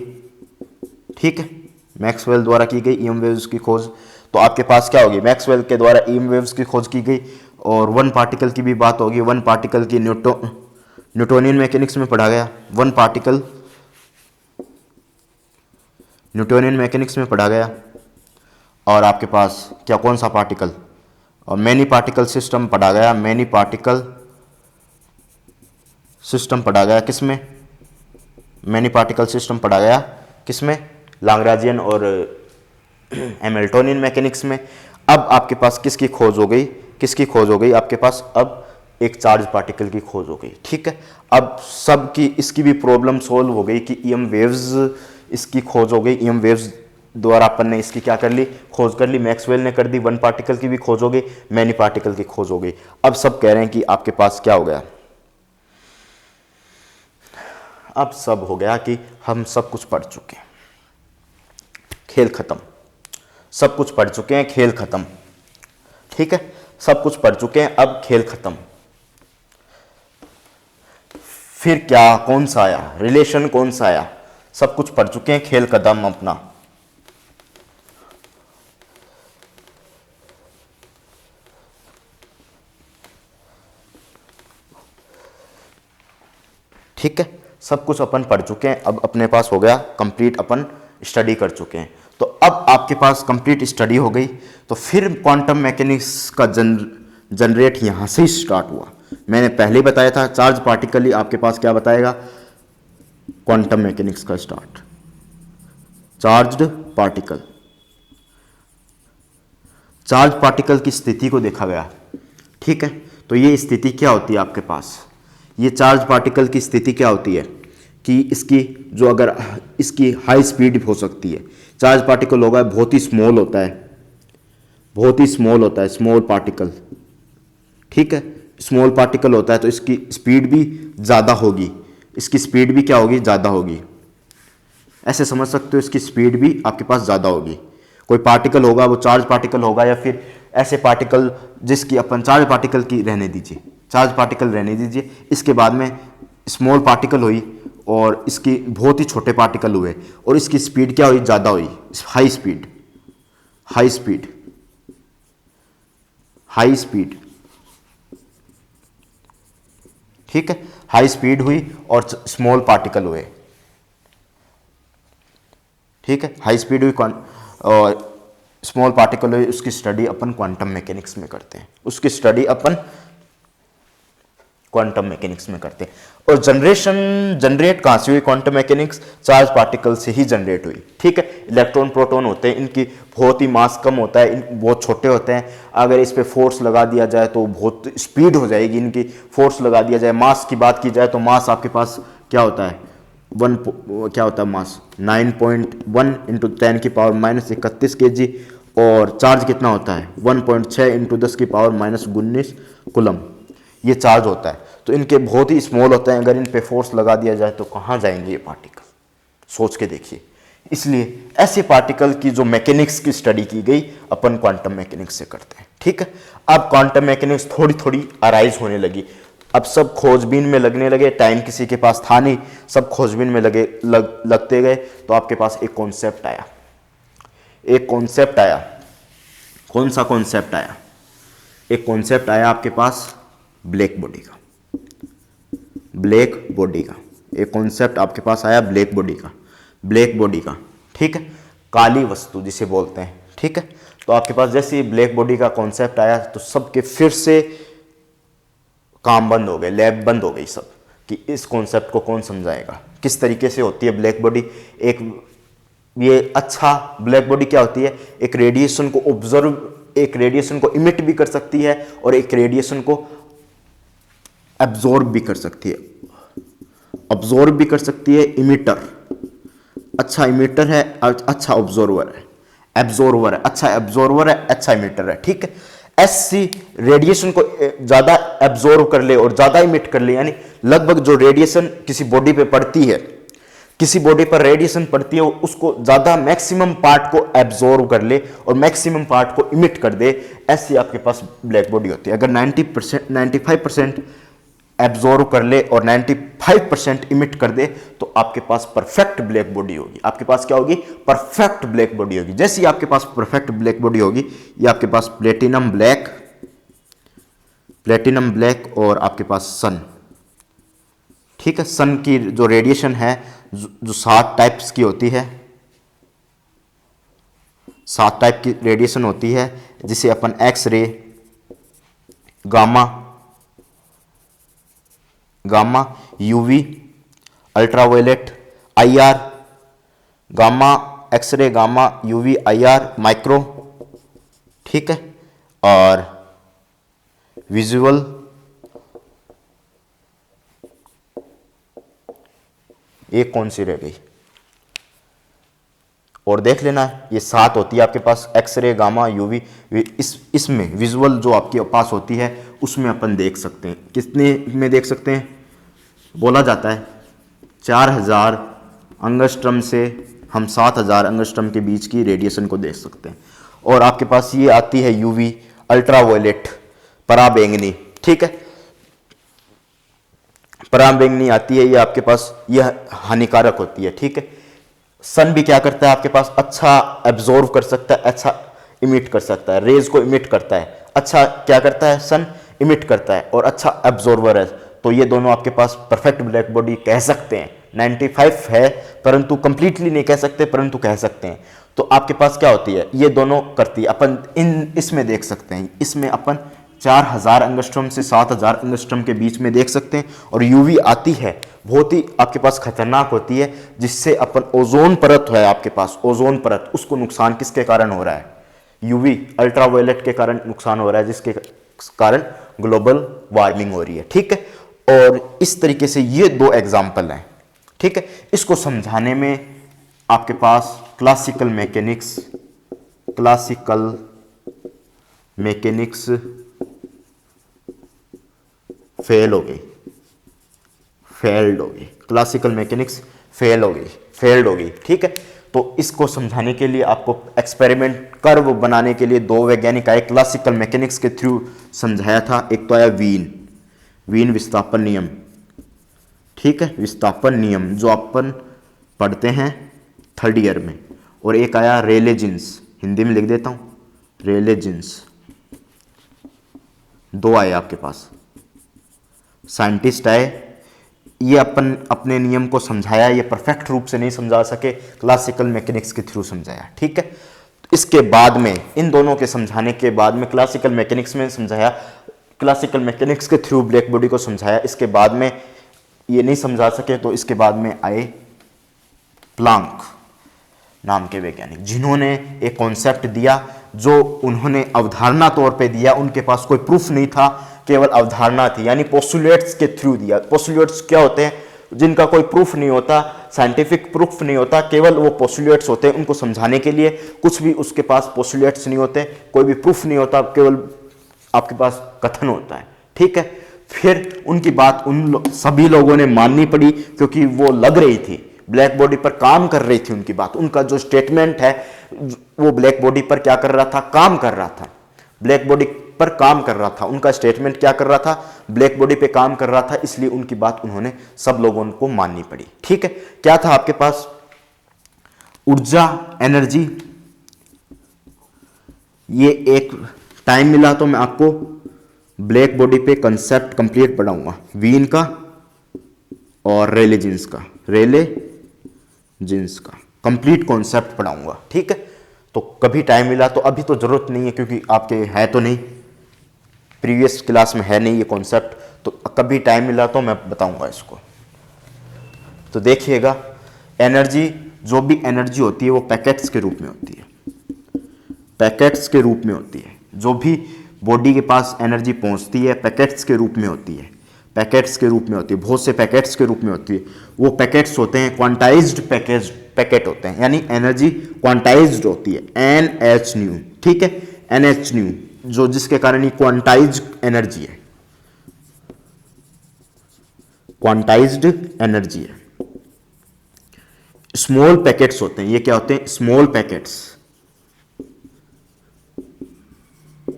ठीक है। मैक्सवेल द्वारा की गई ईएम वेव्स की खोज। तो आपके पास क्या होगी, मैक्सवेल के द्वारा ईएम वेव्स की खोज की गई। और 1 पार्टिकल की भी बात होगी। 1 पार्टिकल की न्यूटोनियन मैकेनिक्स में पढ़ा गया। 1 पार्टिकल न्यूटोनियन मैकेनिक्स में पढ़ा गया। और आपके पास क्या, कौन सा पार्टिकल, और मैनी पार्टिकल सिस्टम पढ़ा गया। मैनी पार्टिकल सिस्टम पढ़ा गया किसमें, मैनी पार्टिकल सिस्टम पढ़ा गया किसमें, लाग्रांजियन और हैमिल्टोनियन मैकेनिक्स में। अब आपके पास किसकी खोज हो गई, आपके पास अब एक चार्ज पार्टिकल की खोज हो गई, ठीक है। अब सबकी इसकी भी प्रॉब्लम सॉल्व हो गई कि ईएम वेव्स, इसकी खोज हो गई। ईएम वेव्स द्वारा अपन ने इसकी क्या कर ली, खोज कर ली। मैक्सवेल ने कर दी। 1 पार्टिकल की भी खोज हो गई, मैनी पार्टिकल की खोज हो गई। अब सब कह रहे हैं कि आपके पास क्या हो गया, अब सब हो गया कि हम सब कुछ पढ़ चुके हैं, खेल खत्म। सब कुछ पढ़ चुके हैं, खेल खत्म, ठीक है। सब कुछ पढ़ चुके हैं, अब खेल खत्म। फिर क्या, कौन सा आया रिलेशन, कौन सा आया, सब कुछ पढ़ चुके हैं, खेल खत्म अपना। ठीक है, सब कुछ अपन पढ़ चुके हैं, अब अपने पास हो गया कंप्लीट, अपन स्टडी कर चुके हैं। तो अब आपके पास कंप्लीट स्टडी हो गई, तो फिर क्वांटम मैकेनिक्स का जनरेट यहाँ से ही स्टार्ट हुआ। मैंने पहले ही बताया था, चार्ज पार्टिकल ही आपके पास क्या बताएगा, क्वांटम मैकेनिक्स का start. Charged particle, charge particle की स्थिति को देखा गया, ठीक है। तो ये स्थिति क्या होती है आपके पास, ये चार्ज पार्टिकल की स्थिति क्या होती है कि इसकी जो, अगर इसकी हाई स्पीड हो सकती है, चार्ज पार्टिकल होगा बहुत ही स्मॉल होता है, बहुत ही स्मॉल होता है, स्मॉल पार्टिकल, ठीक है। स्मॉल पार्टिकल होता है तो इसकी स्पीड भी ज़्यादा होगी, इसकी स्पीड भी क्या होगी, ज़्यादा होगी। ऐसे समझ सकते हो, इसकी स्पीड भी आपके पास ज़्यादा होगी। कोई पार्टिकल होगा, वो चार्ज पार्टिकल होगा, या फिर ऐसे पार्टिकल जिसकी अपन, चार्ज पार्टिकल की रहने दीजिए, चार्ज पार्टिकल रहने दीजिए, इसके बाद में स्मॉल पार्टिकल हुई और इसकी बहुत ही छोटे पार्टिकल हुए और इसकी स्पीड क्या हुई, ज़्यादा हुई, high speed, high speed, high speed, ठीक है। हाई स्पीड हुई और स्मॉल पार्टिकल हुए, ठीक है। हाई स्पीड हुई और स्मॉल पार्टिकल हुई, उसकी स्टडी अपन क्वांटम मैकेनिक्स में करते हैं, उसकी स्टडी अपन क्वांटम मैकेनिक्स में करते हैं। और जनरेट कहाँ से हुई क्वांटम मैकेनिक्स, चार्ज पार्टिकल से ही जनरेट हुई, ठीक है। इलेक्ट्रॉन प्रोटॉन होते हैं, इनकी बहुत ही मास कम होता है, बहुत छोटे होते हैं। अगर इस पे फोर्स लगा दिया जाए तो बहुत स्पीड हो जाएगी इनकी, फोर्स लगा दिया जाए। मास की बात की जाए तो मास आपके पास क्या होता है, क्या होता है मास, 9.1 इंटू 10 की पावर -31 kg। और चार्ज कितना होता है, 1.6 इंटू 10 की पावर -19 कूलम, ये चार्ज होता है। तो इनके बहुत ही स्मॉल होते हैं, अगर इन पे फोर्स लगा दिया जाए तो कहाँ जाएंगे ये पार्टिकल, सोच के देखिए। इसलिए ऐसे पार्टिकल की जो मैकेनिक्स की स्टडी की गई अपन क्वांटम मैकेनिक्स से करते हैं, ठीक है। अब क्वांटम मैकेनिक्स थोड़ी थोड़ी अराइज होने लगी, अब सब खोजबीन में लगने लगे, टाइम किसी के पास था नहीं, सब खोजबीन में लगते गए। तो आपके पास एक कॉन्सेप्ट आया, एक कॉन्सेप्ट आया। कौन सा कॉन्सेप्ट आया? एक कॉन्सेप्ट आया आपके पास ब्लैक बॉडी का। ब्लैक बॉडी का एक कॉन्सेप्ट आपके पास आया, ब्लैक बॉडी का। ब्लैक बॉडी का, ठीक है, काली वस्तु जिसे बोलते हैं, ठीक है। तो आपके पास जैसे ही ब्लैक बॉडी का कॉन्सेप्ट आया तो सबके फिर से काम बंद हो गए, लैब बंद हो गई सब, कि इस कॉन्सेप्ट को कौन समझाएगा, किस तरीके से होती है ब्लैक बॉडी। ये अच्छा, ब्लैक बॉडी क्या होती है? एक रेडिएशन को ऑब्जर्व, एक रेडिएशन को इमिट भी कर सकती है और एक रेडिएशन को एब्जॉर्ब भी कर सकती है। ऑब्जॉर्ब भी कर सकती है, इमिटर, अच्छा इमिटर है, अच्छा ऑब्जॉर्वर है, एब्जॉर्वर है, अच्छा एब्जॉर्वर है, अच्छा इमिटर है, ठीक है। ऐसी रेडिएशन को ज्यादा एब्जॉर्व कर ले और ज्यादा इमिट कर ले, यानी लगभग जो रेडिएशन किसी बॉडी पे पड़ती है, किसी बॉडी पर रेडिएशन पड़ती है, उसको ज्यादा मैक्सिमम पार्ट को एब्जॉर्व कर ले और मैक्सिमम पार्ट को इमिट कर दे, ऐसी आपके पास ब्लैक बॉडी होती है। अगर 90%, 95% एब्जॉर्व कर ले और 95% इमिट कर दे तो आपके पास परफेक्ट ब्लैक बॉडी होगी। आपके पास क्या होगी? परफेक्ट ब्लैक बॉडी होगी। जैसे ही आपके पास परफेक्ट ब्लैक बॉडी होगी, ये आपके पास प्लेटिनम ब्लैक और आपके पास सन, ठीक है। सन की जो रेडिएशन है जो 7 टाइप्स की होती है, 7 टाइप की रेडिएशन होती है, जिसे अपन X ray, gamma, UV, ultraviolet, IR, gamma, X ray, gamma, UV, IR, micro, ठीक है, और विजुअल, एक कौन सी रह गई? और देख लेना, ये 7 होती है आपके पास, एक्सरे, गामा, यूवी। इसमें विजुअल जो आपके पास होती है उसमें अपन देख सकते हैं। कितने में देख सकते हैं? बोला जाता है 4000 एंगस्ट्रम से हम 7000 एंगस्ट्रम के बीच की रेडिएशन को देख सकते हैं। और आपके पास ये आती है यूवी, अल्ट्रावायलेट, पराबैंगनी, ठीक है, पराबैंगनी आती है, ये आपके पास यह हानिकारक होती है, ठीक है। सन भी क्या करता है आपके पास? अच्छा एब्जॉर्व कर सकता है, अच्छा इमिट कर सकता है, रेज को इमिट करता है। अच्छा क्या करता है? सन इमिट करता है और अच्छा एब्जॉर्वर है। तो ये दोनों आपके पास परफेक्ट ब्लैक बॉडी कह सकते हैं। 95 है परंतु कंप्लीटली नहीं कह सकते, परंतु कह सकते हैं। तो आपके पास क्या होती है? ये दोनों करती है। अपन इसमें देख सकते हैं, इसमें अपन 4000 एंगस्ट्रॉम से 7000 एंगस्ट्रॉम के बीच में देख सकते हैं। और यूवी आती है, बहुत ही आपके पास खतरनाक होती है, जिससे अपन ओजोन परत है आपके पास, ओजोन परत, उसको नुकसान किसके कारण हो रहा है? यूवी, अल्ट्रावायलेट के कारण नुकसान हो रहा है, जिसके कारण ग्लोबल वार्मिंग हो रही है, ठीक है। और इस तरीके से ये 2 एग्जाम्पल हैं, ठीक है। इसको समझाने में आपके पास क्लासिकल मैकेनिक्स फेल्ड हो गई, ठीक है। तो इसको समझाने के लिए आपको एक्सपेरिमेंट कर्व बनाने के लिए 2 वैज्ञानिक आए, क्लासिकल मैकेनिक्स के थ्रू समझाया था। एक तो आया वीन विस्थापन नियम, ठीक है, विस्थापन नियम जो अपन पढ़ते हैं 3rd ईयर में। और एक आया रेले जीन्स, हिंदी में लिख देता हूं, रेले जीन्स। 2 आए आपके पास, साइंटिस्ट आए, ये अपन अपने नियम को समझाया, ये परफेक्ट रूप से नहीं समझा सके, क्लासिकल मैकेनिक्स के थ्रू समझाया, ठीक है। इसके बाद में, इन दोनों के समझाने के बाद में क्लासिकल मैकेनिक्स में समझाया, क्लासिकल मैकेनिक्स के थ्रू ब्लैक बॉडी को समझाया। इसके बाद में ये नहीं समझा सके तो इसके बाद में आए प्लांक नाम के वैज्ञानिक, जिन्होंने एक कॉन्सेप्ट दिया, जो उन्होंने अवधारणा तौर पे दिया। उनके पास कोई प्रूफ नहीं था, केवल अवधारणा थी, यानी पोस्टुलेट्स के थ्रू दिया। पोस्टुलेट्स क्या होते हैं? जिनका कोई प्रूफ नहीं होता, साइंटिफिक प्रूफ नहीं होता, केवल वो पोस्टुलेट्स होते हैं। उनको समझाने के लिए कुछ भी उसके पास पोस्टुलेट्स नहीं होते, कोई भी प्रूफ नहीं होता, केवल आपके पास कथन होता है, ठीक है। फिर उनकी बात सभी लोगों ने माननी पड़ी, क्योंकि वो लग रही थी, ब्लैक बॉडी पर काम कर रही थी उनकी बात। उनका जो स्टेटमेंट है वो ब्लैक बॉडी पर क्या कर रहा था? काम कर रहा था, ब्लैक बॉडी पर काम कर रहा था। उनका स्टेटमेंट क्या कर रहा था? ब्लैक बॉडी पे काम कर रहा था, इसलिए उनकी बात उन्होंने सब लोगों को माननी पड़ी, ठीक है। क्या था आपके पास? ऊर्जा, एनर्जी, ये एक टाइम मिला तो मैं आपको ब्लैक बॉडी पे कंसेप्ट कंप्लीट पढ़ाऊंगा, वीन का और रेले जीन्स का, रेले जीन्स का कंप्लीट कॉन्सेप्ट पढ़ाऊंगा, ठीक है। तो कभी टाइम मिला तो, अभी तो जरूरत नहीं है क्योंकि आपके है तो नहीं, प्रीवियस क्लास में है नहीं ये कॉन्सेप्ट, तो कभी टाइम मिला तो मैं बताऊंगा इसको। तो देखिएगा, एनर्जी, जो भी एनर्जी होती है वो पैकेट्स के रूप में होती है, पैकेट्स के रूप में होती है। जो भी बॉडी के पास एनर्जी पहुंचती है पैकेट्स के रूप में होती है, पैकेट्स के रूप में होती है, बहुत से पैकेट्स के रूप में होती है। वो पैकेट्स होते हैं क्वांटाइज्ड पैकेट होते हैं, यानी एनर्जी क्वांटाइज्ड होती है, NH-nu, ठीक है, NH-nu, जो जिसके कारण ये क्वांटाइज्ड एनर्जी है, क्वांटाइज्ड एनर्जी है। स्मॉल पैकेट्स होते हैं, ये क्या होते हैं, स्मॉल पैकेट्स,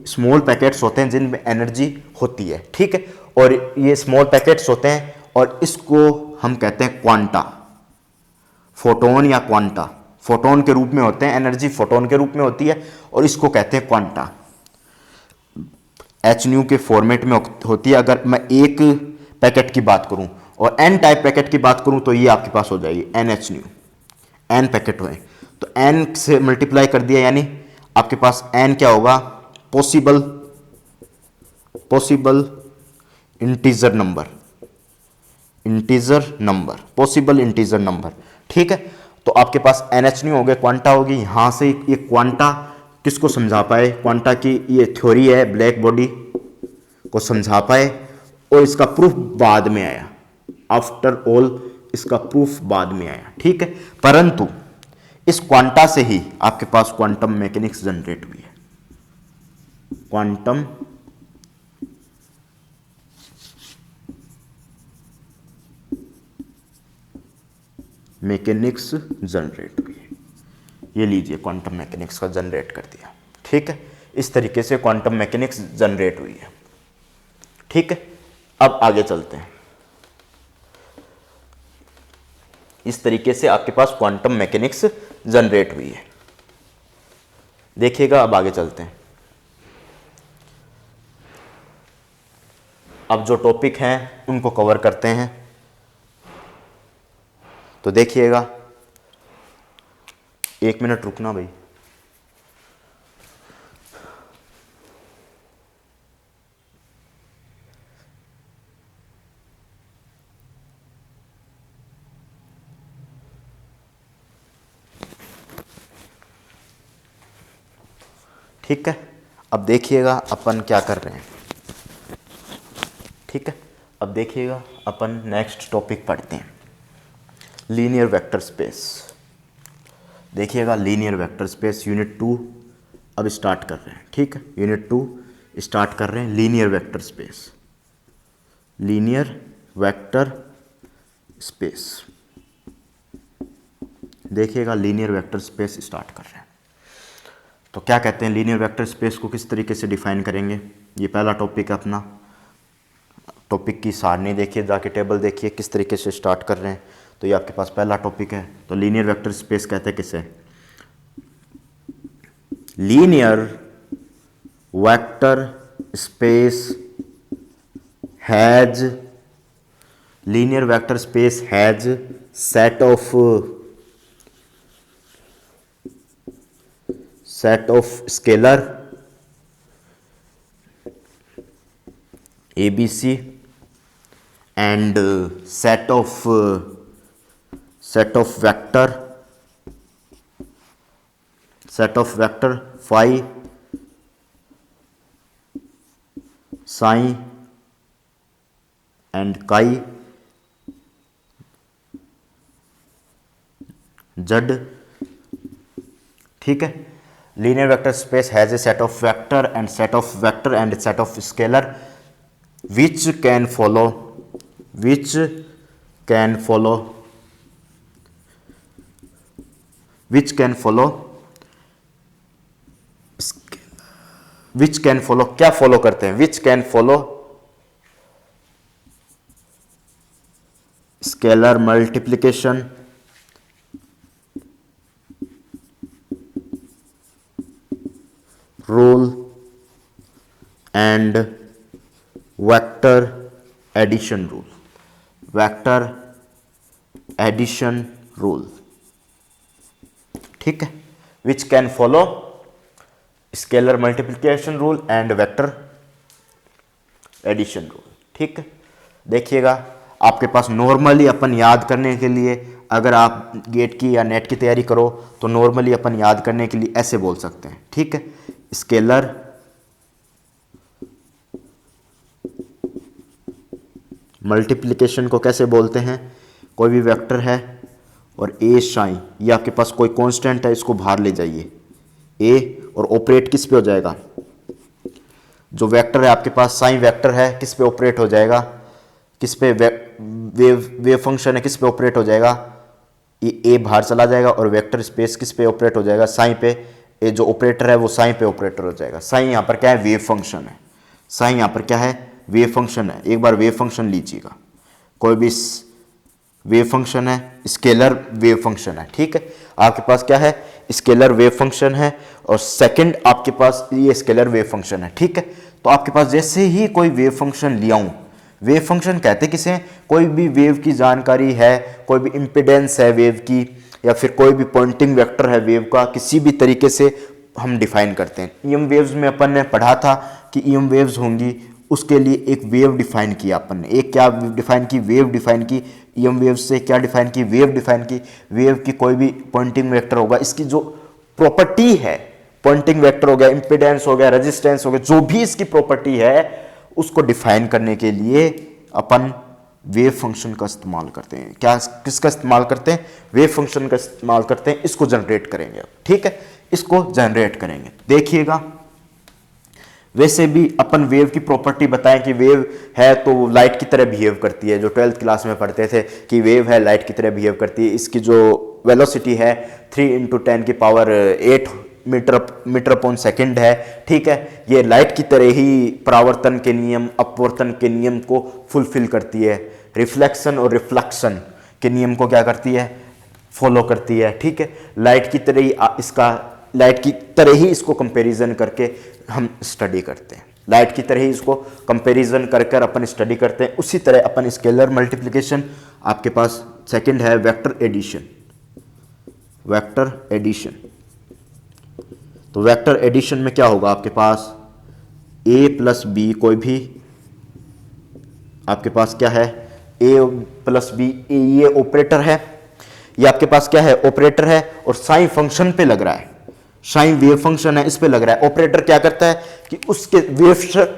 स्मॉल पैकेट्स होते हैं जिनमें एनर्जी होती है, ठीक है। और ये स्मॉल पैकेट्स होते हैं और इसको हम कहते हैं क्वांटा, फोटोन या क्वांटा, फोटोन के रूप में होते हैं, एनर्जी फोटोन के रूप में होती है और इसको कहते हैं क्वांटा। HNu के फॉर्मेट में होती है। अगर मैं एक पैकेट की बात करूं और N टाइप पैकेट की बात करूं तो ये आपके पास हो जाएगी NH-nu, N पैकेट हुए तो N से मल्टीप्लाई कर दिया, यानी आपके पास N क्या होगा, possible integer number, possible integer number, ठीक है। तो आपके पास NH-nu हो गया, क्वांटा होगी। यहां से ये क्वांटा किसको समझा पाए, क्वांटा की ये थ्योरी है, ब्लैक बॉडी को समझा पाए और इसका प्रूफ बाद में आया, आफ्टर ऑल इसका प्रूफ बाद में आया, ठीक है। परंतु इस क्वांटा से ही आपके पास क्वांटम मैकेनिक्स जनरेट हुई है, क्वांटम मैकेनिक्स जनरेट हुई है। ये लीजिए, क्वांटम मैकेनिक्स का जनरेट कर दिया, ठीक है। इस तरीके से क्वांटम मैकेनिक्स जनरेट हुई है, ठीक है। अब आगे चलते हैं। इस तरीके से आपके पास क्वांटम मैकेनिक्स जनरेट हुई है। देखिएगा, अब आगे चलते हैं। अब जो टॉपिक हैं उनको कवर करते हैं। तो देखिएगा, एक मिनट रुकना भाई। ठीक है, अब देखिएगा अपन क्या कर रहे हैं, ठीक है। अब देखिएगा, अपन नेक्स्ट टॉपिक पढ़ते हैं, लीनियर वेक्टर स्पेस। देखिएगा, लीनियर वेक्टर स्पेस यूनिट 2 अब स्टार्ट कर रहे हैं, ठीक है। यूनिट 2 स्टार्ट कर रहे हैं, linear vector space, linear vector space. देखिएगा, लीनियर वेक्टर स्पेस स्टार्ट कर रहे हैं। तो क्या कहते हैं, लीनियर वेक्टर स्पेस को किस तरीके से डिफाइन करेंगे। ये पहला टॉपिक है अपना। टॉपिक की सारणी देखिए, जाके टेबल देखिए किस तरीके से स्टार्ट कर रहे हैं। तो ये आपके पास पहला टॉपिक है। तो लीनियर वेक्टर स्पेस कहते हैं किसे, linear vector space has, linear vector space has set of scalar ABC and set of vector phi, psi and chi z, ठीक है। Linear vector space has a set of vector and set of vector and set of scalar which can follow which can follow क्या फॉलो करते हैं, which can follow scalar multiplication, row and vector addition rule, vector addition rule, ठीक है, which can follow scalar multiplication rule and vector addition rule, ठीक है। देखिएगा आपके पास नॉर्मली अपन याद करने के लिए, अगर आप गेट की या नेट की तैयारी करो तो नॉर्मली अपन याद करने के लिए ऐसे बोल सकते हैं, ठीक है। स्केलर मल्टीप्लिकेशन को कैसे बोलते हैं, कोई भी वेक्टर है और ए साइन, ये आपके पास कोई कांस्टेंट है, इसको बाहर ले जाइए ए, और ऑपरेट किस पे हो जाएगा, जो वेक्टर है आपके पास साइन वेक्टर है किस पे ऑपरेट हो जाएगा, किस पे वेव फंक्शन है किस पे ऑपरेट हो जाएगा, ये ए बाहर चला जाएगा और वेक्टर स्पेस किस पे ऑपरेट हो जाएगा, साइन पे, ये जो ऑपरेटर है वो साइन पे ऑपरेटर हो जाएगा। साइन यहाँ पर क्या है, वेव फंक्शन है, साइन यहाँ पर क्या है, वेव फंक्शन है। एक बार वेव फंक्शन लीजिएगा, कोई भी वेव फंक्शन है, स्केलर वेव फंक्शन है, ठीक है। आपके पास क्या है, स्केलर वेव फंक्शन है, और सेकंड आपके पास ये स्केलर वेव फंक्शन है, ठीक है। तो आपके पास जैसे ही कोई वेव फंक्शन लिया हूं, वेव फंक्शन कहते किसे, कोई भी वेव की जानकारी है, कोई भी इम्पिडेंस है वेव की, या फिर कोई भी पॉइंटिंग वेक्टर है वेव का, किसी भी तरीके से हम डिफाइन करते हैं। ईएम वेव्स में अपन ने पढ़ा था कि ईएम वेव्स होंगी, उसके लिए एक वेव डिफाइन किया अपन ने, एक क्या डिफाइन की, वेव डिफाइन की। ईएम वेव से क्या डिफाइन की, वेव डिफाइन की। वेव की कोई भी पॉइंटिंग वेक्टर होगा, इसकी जो प्रॉपर्टी है, पॉइंटिंग वेक्टर हो गया, इंपिडेंस हो गया, रेजिस्टेंस हो गया, जो भी इसकी प्रॉपर्टी है उसको डिफाइन करने के लिए अपन वेव फंक्शन का इस्तेमाल करते हैं। क्या, किसका इस्तेमाल करते हैं, वेव फंक्शन का इस्तेमाल करते हैं। इसको जनरेट करेंगे, ठीक है, इसको जनरेट करेंगे। देखिएगा वैसे भी अपन वेव की प्रॉपर्टी बताएं कि वेव है तो लाइट की तरह बिहेव करती है, जो 12th क्लास में पढ़ते थे कि वेव है लाइट की तरह बिहेव करती है। इसकी जो वेलोसिटी है 3 × 10⁸ मीटर अपॉन सेकेंड है, ठीक है। ये लाइट की तरह ही परावर्तन के नियम, अपवर्तन के नियम को फुलफिल करती है, रिफ्लेक्शन और रिफ्लेक्शन के नियम को क्या करती है, फॉलो करती है, ठीक है। लाइट की तरह ही इसको कंपैरिजन करके हम स्टडी करते हैं, लाइट की तरह ही इसको कंपैरिजन कर अपन स्टडी करते हैं। उसी तरह अपन स्केलर मल्टीप्लिकेशन, आपके पास सेकंड है वेक्टर एडिशन, वेक्टर एडिशन। तो वेक्टर एडिशन में क्या होगा, आपके पास a प्लस बी, कोई भी आपके पास क्या है, a प्लस बी, ये ऑपरेटर है, ये आपके पास क्या है, ऑपरेटर है, और साइन फंक्शन पे लग रहा है, साइन वेव फंक्शन है, इस पे लग रहा है। ऑपरेटर क्या करता है कि उसके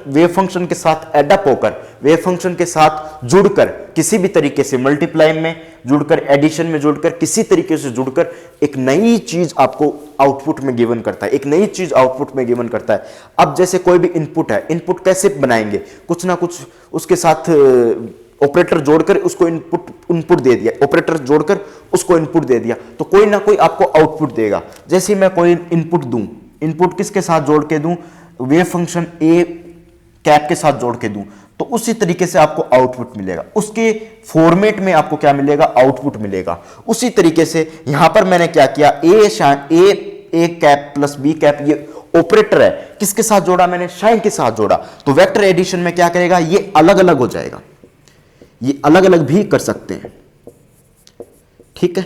वेव फंक्शन के साथ एडअप होकर, वेव फंक्शन के साथ जुड़कर, किसी भी तरीके से मल्टीप्लाई में जुड़कर, एडिशन में जुड़कर, किसी तरीके से जुड़कर एक नई चीज आपको आउटपुट में गिवन करता है, एक नई चीज आउटपुट में गिवन करता है। अब जैसे कोई भी इनपुट है, इनपुट कैसे बनाएंगे, कुछ ना कुछ उसके साथ ऑपरेटर जोड़कर उसको इनपुट दे दिया, ऑपरेटर जोड़कर उसको इनपुट दे दिया, तो कोई ना कोई आपको आउटपुट देगा। जैसे मैं कोई इनपुट दूं, इनपुट किसके साथ जोड़ के दूं, वेव फंक्शन ए कैप के साथ जोड़ के दूं, तो उसी तरीके से आपको आउटपुट मिलेगा, उसके फॉर्मेट में आपको क्या मिलेगा, आउटपुट मिलेगा। उसी तरीके से यहां पर मैंने क्या किया, A cap plus B cap, ये ऑपरेटर है, किसके साथ जोड़ा मैंने, साइन के साथ जोड़ा। तो वेक्टर एडिशन में क्या करेगा, ये अलग अलग हो जाएगा, ये अलग अलग भी कर सकते हैं, ठीक है।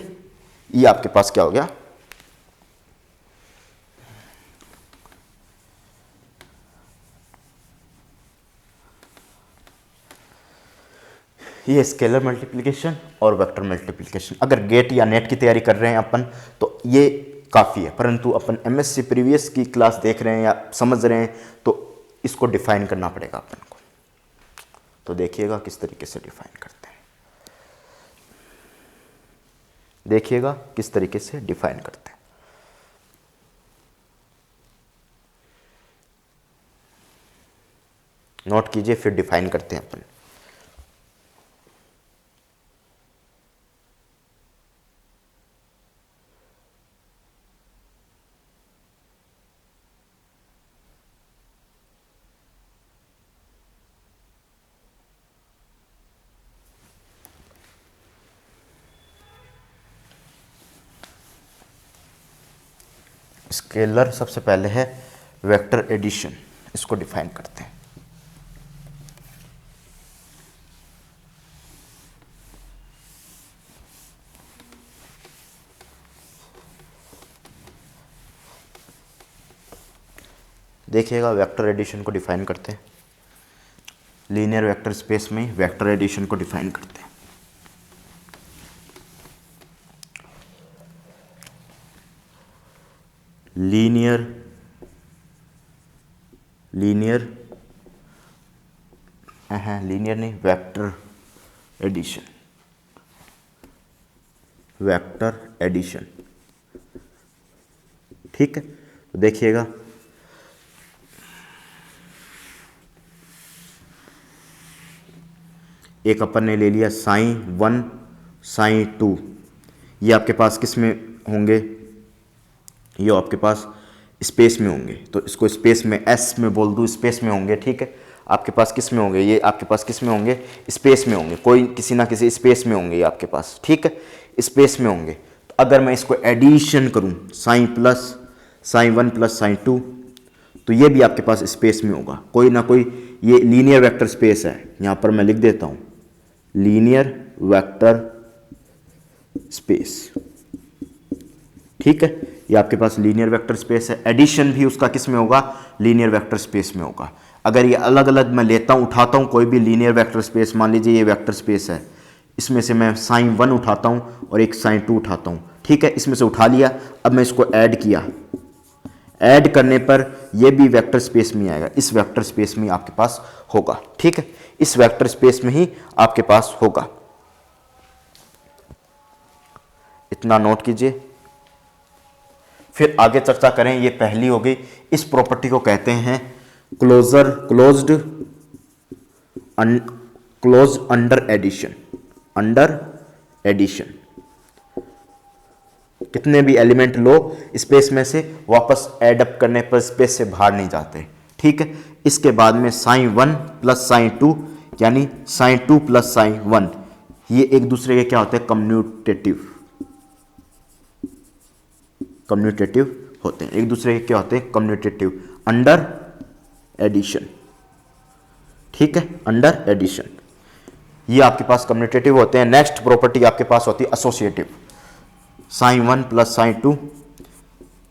ये आपके पास क्या हो गया, ये स्केलर मल्टीप्लिकेशन और वेक्टर मल्टीप्लिकेशन। अगर गेट या नेट की तैयारी कर रहे हैं अपन तो ये काफ़ी है, परंतु अपन एमएससी प्रीवियस की क्लास देख रहे हैं या समझ रहे हैं तो इसको डिफाइन करना पड़ेगा अपन को। तो देखिएगा किस तरीके से डिफाइन करते हैं, देखिएगा किस तरीके से डिफाइन करते हैं। नोट कीजिए, फिर डिफाइन करते हैं अपन। स्केलर सबसे पहले है वेक्टर एडिशन, इसको डिफाइन करते हैं। देखिएगा वेक्टर एडिशन को डिफाइन करते हैं, लीनियर वेक्टर स्पेस में वेक्टर एडिशन को डिफाइन करते हैं। लीनियर नहीं, वेक्टर एडिशन, ठीक है। तो देखिएगा एक अपन ने ले लिया sin1 sin2, ये आपके पास किस में होंगे, ये आपके पास स्पेस में होंगे, तो इसको स्पेस में एस में बोल दूँ, स्पेस में होंगे, ठीक है। आपके पास किस में होंगे, ये आपके पास किस में होंगे, स्पेस में होंगे, कोई किसी ना किसी स्पेस में होंगे ये आपके पास, ठीक है, स्पेस में होंगे। तो अगर मैं इसको एडिशन करूं sin1 प्लस sin2, तो ये भी आपके पास स्पेस में होगा, कोई ना कोई, ये लीनियर वेक्टर स्पेस है, यहां पर मैं लिख देता हूं लीनियर वेक्टर स्पेस, ठीक है। ये आपके पास लीनियर वेक्टर स्पेस है, एडिशन भी उसका किस में होगा, लीनियर वेक्टर स्पेस में होगा। अगर ये अलग अलग मैं लेता हूँ, उठाता हूँ कोई भी लीनियर वेक्टर स्पेस, मान लीजिए ये वेक्टर स्पेस है, इसमें से मैं sin1 उठाता हूँ और एक sin2 उठाता हूँ, ठीक है, इसमें से उठा लिया, अब मैं इसको ऐड किया, ऐड करने पर ये भी वेक्टर स्पेस में आएगा, इस वेक्टर स्पेस में आपके पास होगा, ठीक है, इस वेक्टर स्पेस में ही आपके पास होगा। इतना नोट कीजिए। फिर आगे चर्चा करें, ये पहली हो गई, इस प्रॉपर्टी को कहते हैं क्लोज्ड अंडर एडिशन। कितने भी एलिमेंट लो स्पेस में से, वापस ऐड अप करने पर स्पेस से बाहर नहीं जाते, ठीक है। इसके बाद में sin1 प्लस sin2 यानी sin2 प्लस sin1, ये एक दूसरे के क्या होते हैं, कम्यूटेटिव होते हैं, एक दूसरे के क्या होते हैं, कम्यूटेटिव अंडर एडिशन, ठीक है, अंडर एडिशन, ये आपके पास कम्यूटेटिव होते हैं। नेक्स्ट प्रॉपर्टी आपके पास होती है associative, sin1 plus sin2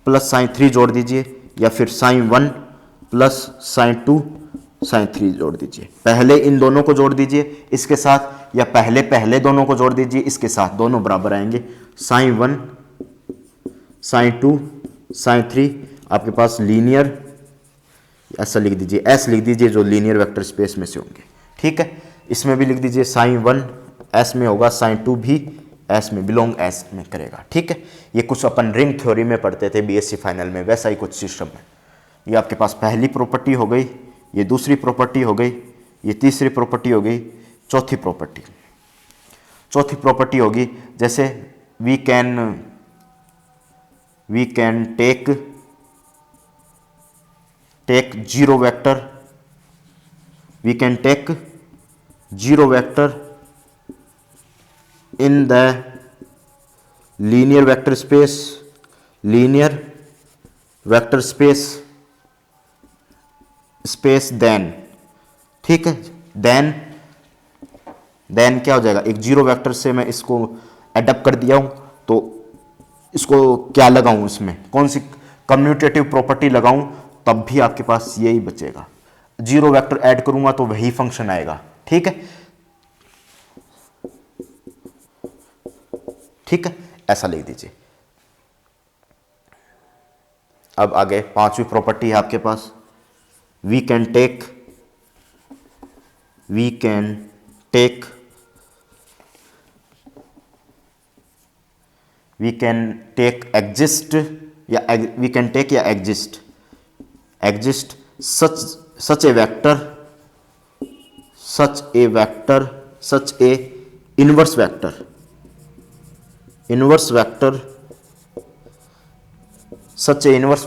plus sin3 जोड़ दीजिए, या फिर sin1 प्लस sin2 sin3 जोड़ दीजिए, पहले इन दोनों को जोड़ दीजिए इसके साथ, या पहले दोनों को जोड़ दीजिए इसके साथ, दोनों बराबर आएंगे, sin1 sin2 sin3 आपके पास लीनियर, ऐसा लिख दीजिए, एस लिख दीजिए जो लीनियर वेक्टर स्पेस में से होंगे, ठीक है। इसमें भी लिख दीजिए sin1 एस में होगा, sin2 भी एस में, बिलोंग एस में करेगा, ठीक है। ये कुछ अपन रिंग थ्योरी में पढ़ते थे बीएससी फाइनल में, वैसा ही कुछ सिस्टम है। ये आपके पास पहली प्रॉपर्टी हो गई, ये दूसरी प्रॉपर्टी हो गई, ये तीसरी प्रॉपर्टी हो गई, चौथी प्रॉपर्टी होगी, जैसे we can take zero vector in the linear vector space then, ठीक है। देन क्या हो जाएगा, एक जीरो वेक्टर से मैं इसको एडप्ट कर दिया हूं, तो इसको क्या लगाऊं, इसमें कौन सी कम्यूटेटिव प्रॉपर्टी लगाऊं, तब भी आपके पास यही बचेगा, जीरो वेक्टर ऐड करूंगा तो वही फंक्शन आएगा, ठीक है, ठीक है, ऐसा लिख दीजिए। अब आगे पांचवी प्रॉपर्टी है आपके पास, वी कैन टेक एग्जिस्ट या exist such A inverse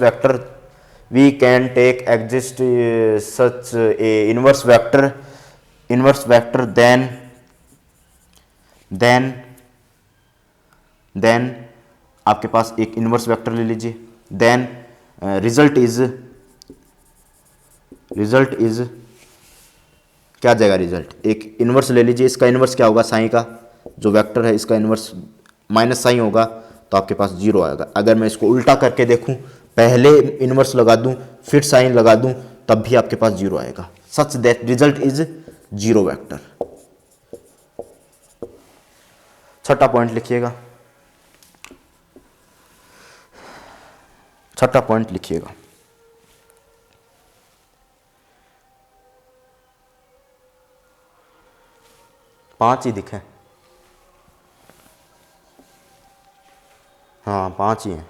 vector we can take exist such a inverse vector then आपके पास एक इनवर्स वेक्टर ले लीजिए, then रिजल्ट इज क्या जाएगा, रिजल्ट एक इनवर्स ले लीजिए, इसका इनवर्स क्या होगा, साइन का जो वेक्टर है इसका इनवर्स माइनस साइन होगा, तो आपके पास जीरो आएगा। अगर मैं इसको उल्टा करके देखूं, पहले इनवर्स लगा दूं फिर साइन लगा दूं तब भी आपके पास जीरो आएगा, such that result is zero vector. छठा पॉइंट लिखिएगा, छठा पॉइंट लिखिएगा, पांच ही दिखे, हाँ पांच ही हैं,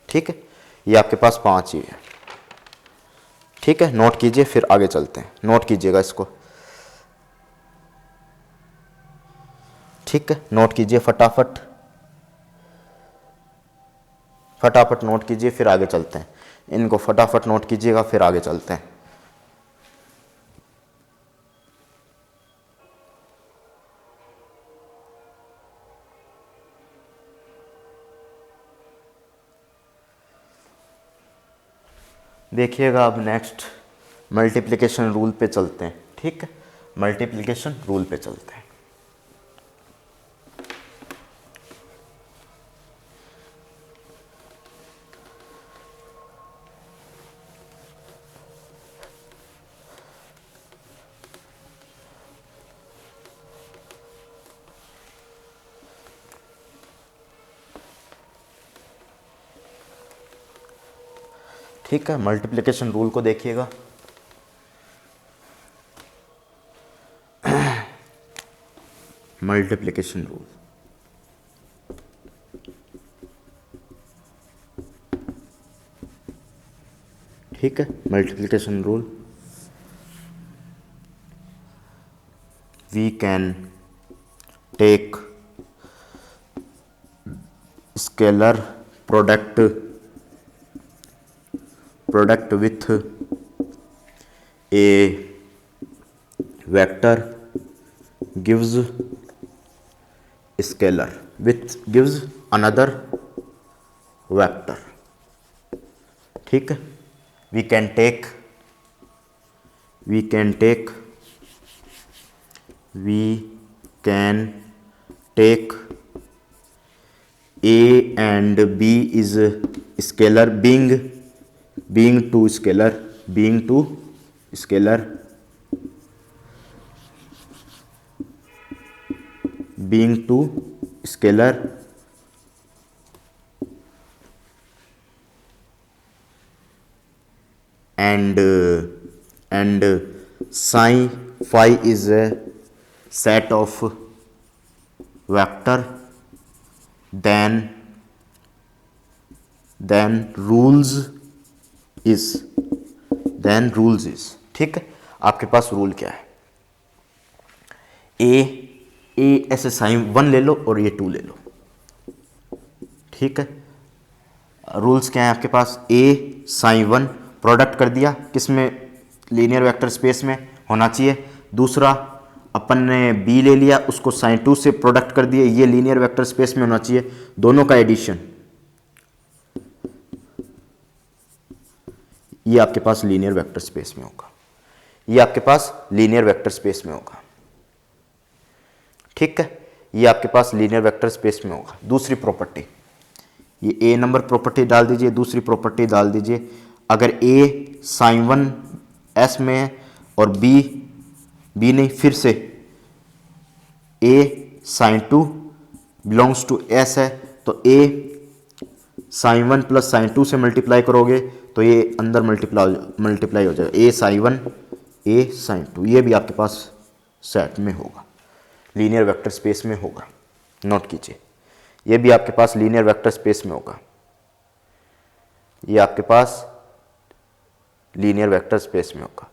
ठीक है, ये आपके पास पांच ही है, ठीक है। नोट कीजिए फिर आगे चलते हैं, नोट कीजिएगा इसको, ठीक है, नोट कीजिए फटाफट, फटाफट नोट कीजिए फिर आगे चलते हैं, इनको फटाफट नोट कीजिएगा फिर आगे चलते हैं। देखिएगा अब नेक्स्ट मल्टीप्लिकेशन रूल पे चलते हैं, ठीक है, मल्टीप्लिकेशन रूल पे चलते हैं। ठीक है, मल्टीप्लिकेशन रूल को देखिएगा, मल्टीप्लिकेशन रूल, ठीक है, multiplication rule, we can take scalar product with a vector gives scalar with gives another vector, ठीक है। we can take a and b is scalar being to scalar and psi phi is a set of vector, then rules is ठीक है। आपके पास रूल क्या है, ए ऐसे साइन 1 ले लो और ये 2 ले लो, ठीक है। रूल्स क्या है आपके पास, ए साइन 1 प्रोडक्ट कर दिया, किसमें, लीनियर वेक्टर स्पेस में होना चाहिए। दूसरा अपन ने बी ले लिया, उसको साइन 2 से प्रोडक्ट कर दिया, ये लीनियर वेक्टर स्पेस में होना चाहिए। दोनों का एडिशन, ये आपके पास लीनियर वेक्टर स्पेस में होगा, ये आपके पास लीनियर वेक्टर स्पेस में होगा, ठीक है, ये आपके पास लीनियर वेक्टर स्पेस में होगा। दूसरी प्रॉपर्टी, ये ए नंबर प्रॉपर्टी डाल दीजिए, दूसरी प्रॉपर्टी डाल दीजिए, अगर ए साइन 1 एस में है और बी नहीं, फिर से ए साइन 2 बिलोंग्स टू एस है, तो ए साइन 1 प्लस साइन 2 से मल्टीप्लाई करोगे तो ये अंदर मल्टीप्लाई हो जाएगा, ए साइन 2, ये भी आपके पास सेट में होगा, लीनियर वेक्टर स्पेस में होगा। नोट कीजिए, ये भी आपके पास लीनियर वेक्टर स्पेस में होगा, ये आपके पास लीनियर वेक्टर स्पेस में होगा।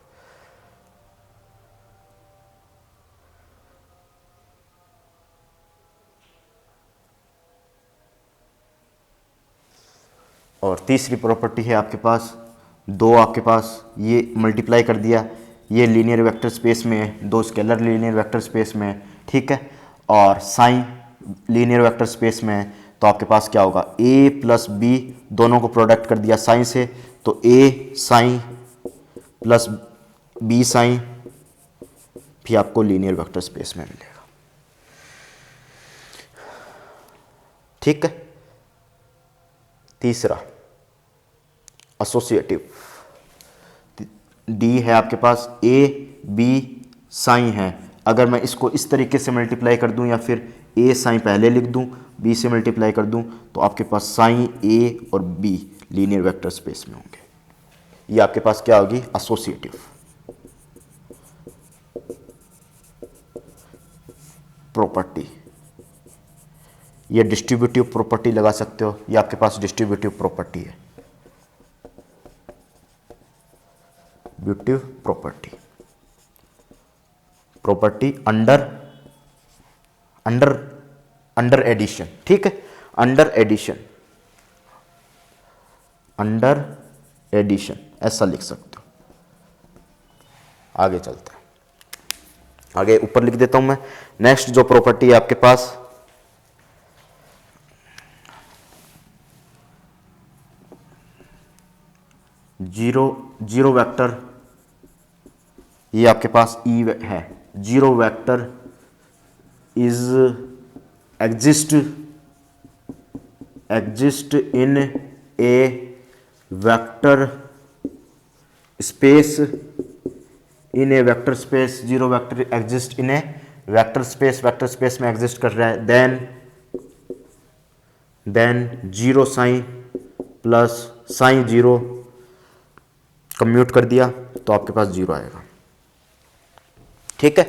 और तीसरी प्रॉपर्टी है आपके पास, दो आपके पास ये मल्टीप्लाई कर दिया, ये लीनियर वेक्टर स्पेस में है, दो स्केलर लीनियर वेक्टर स्पेस में है, ठीक है, और साइन लीनियर वेक्टर स्पेस में है, तो आपके पास क्या होगा, ए प्लस बी दोनों को प्रोडक्ट कर दिया साइन से, तो ए साइन प्लस बी साइन भी आपको लीनियर वेक्टर स्पेस में मिलेगा, ठीक है। तीसरा एसोसिएटिव। डी है आपके पास ए बी साइन है, अगर मैं इसको इस तरीके से मल्टीप्लाई कर दूं या फिर ए साइन पहले लिख दूं बी से मल्टीप्लाई कर दूं तो आपके पास साइन ए और बी लीनियर वेक्टर स्पेस में होंगे। ये आपके पास क्या होगी, एसोसिएटिव प्रॉपर्टी। ये डिस्ट्रीब्यूटिव प्रॉपर्टी लगा सकते हो, ये आपके पास डिस्ट्रीब्यूटिव प्रॉपर्टी है, distributive property, property under under under addition. ठीक है, अंडर एडिशन, अंडर एडिशन ऐसा लिख सकते हो। आगे चलते हैं, आगे ऊपर लिख देता हूं मैं। नेक्स्ट जो प्रॉपर्टी है आपके पास जीरो वेक्टर, ये आपके पास ई है। Zero vector is exist in A vector space, in A vector space. Zero vector exist in A vector space, vector space में एग्जिस्ट कर रहा है। Than zero sine plus sine zero commute कर दिया तो आपके पास जीरो आएगा। ठीक है,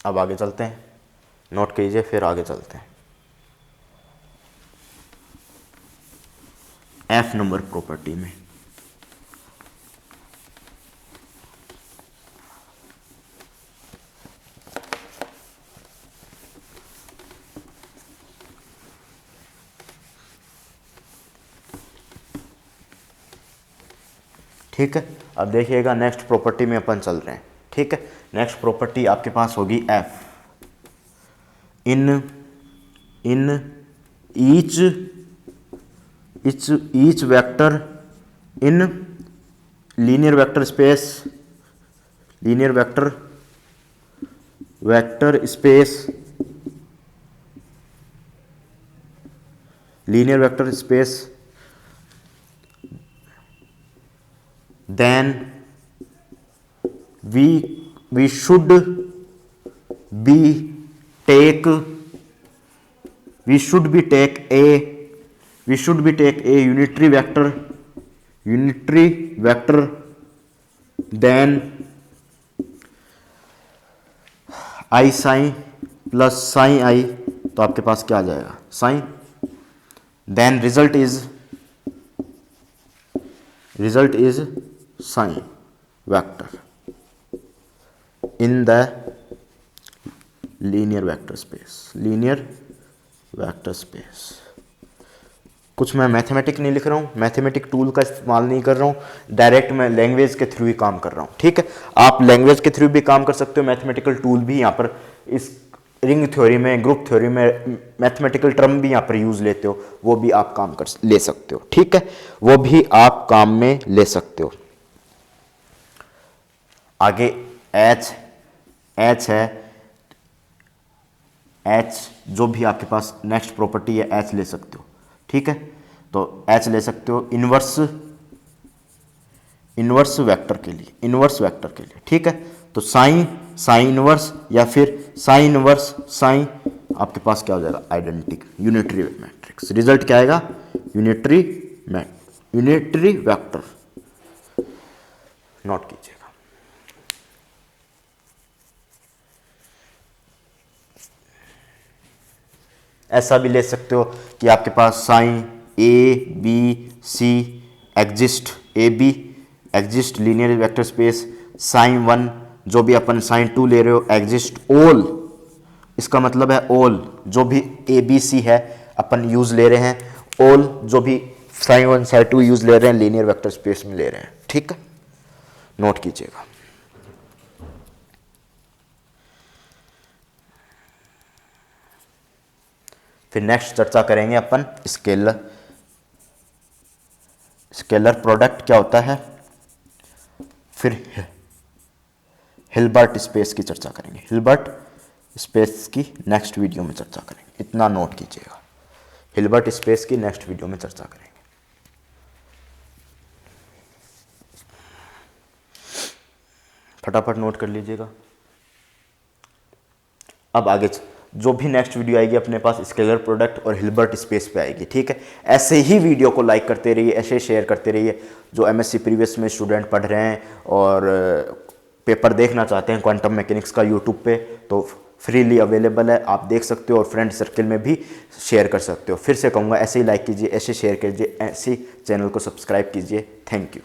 अब आगे चलते हैं, नोट कीजिए फिर आगे चलते हैं। एफ नंबर प्रॉपर्टी में ठीक है, अब देखिएगा नेक्स्ट प्रॉपर्टी में अपन चल रहे हैं। ठीक है, नेक्स्ट प्रॉपर्टी आपके पास होगी F in each vector in linear vector space, linear vector space, linear vector space, then we should be take a unitary vector then i sin plus sin I, तो आपके पास क्या आ जाएगा sin, then result is sin vector in the linear vector space। कुछ मैं मैथमेटिक नहीं लिख रहा हूँ, मैथमेटिक टूल का इस्तेमाल नहीं कर रहा हूँ, डायरेक्ट मैं लैंग्वेज के थ्रू ही काम कर रहा हूँ। ठीक है, आप लैंग्वेज के थ्रू भी काम कर सकते हो, मैथमेटिकल टूल भी यहाँ पर इस रिंग थ्योरी में, ग्रुप थ्योरी में मैथमेटिकल टर्म भी यहाँ पर यूज लेते हो, वो भी आप काम कर ले सकते हो। ठीक है, वो भी आप काम में ले सकते हो। आगे एच है, एच जो भी आपके पास नेक्स्ट प्रॉपर्टी है एच ले सकते हो। ठीक है, तो एच ले सकते हो इनवर्स वेक्टर के लिए। ठीक है, तो साइन इनवर्स या फिर साइन इनवर्स साइन, आपके पास क्या हो जाएगा आइडेंटिटी यूनिटरी मैट्रिक्स। रिजल्ट क्या आएगा यूनिटरी वेक्टर। नोट कीजिएगा। ऐसा भी ले सकते हो कि आपके पास sign A B C exist linear vector space, sign 1 जो भी अपन साइन 2 ले रहे हो एग्जिस्ट ऑल, इसका मतलब है ऑल जो भी ए बी सी है अपन यूज ले रहे हैं, ऑल जो भी साइन 1 साइन 2 यूज ले रहे हैं लीनियर वेक्टर स्पेस में ले रहे हैं। ठीक है, नोट कीजिएगा। फिर नेक्स्ट चर्चा करेंगे अपन स्केलर प्रोडक्ट क्या होता है, फिर हिल्बर्ट स्पेस की चर्चा करेंगे। हिल्बर्ट स्पेस की नेक्स्ट वीडियो में चर्चा करेंगे, इतना नोट कीजिएगा। हिल्बर्ट स्पेस की नेक्स्ट वीडियो में चर्चा करेंगे। फटाफट नोट कर लीजिएगा। अब आगे जो भी नेक्स्ट वीडियो आएगी अपने पास स्केलर प्रोडक्ट और हिल्बर्ट स्पेस पे आएगी, ठीक है। ऐसे ही वीडियो को लाइक करते रहिए, ऐसे शेयर करते रहिए। जो एमएससी प्रीवियस में स्टूडेंट पढ़ रहे हैं और पेपर देखना चाहते हैं क्वांटम मैकेनिक्स का यूट्यूब पे, तो फ्रीली अवेलेबल है, आप देख सकते हो और फ्रेंड सर्किल में भी शेयर कर सकते हो। फिर से कहूँगा ऐसे ही लाइक कीजिए, ऐसे शेयर कीजिए, ऐसे चैनल को सब्सक्राइब कीजिए। Thank you.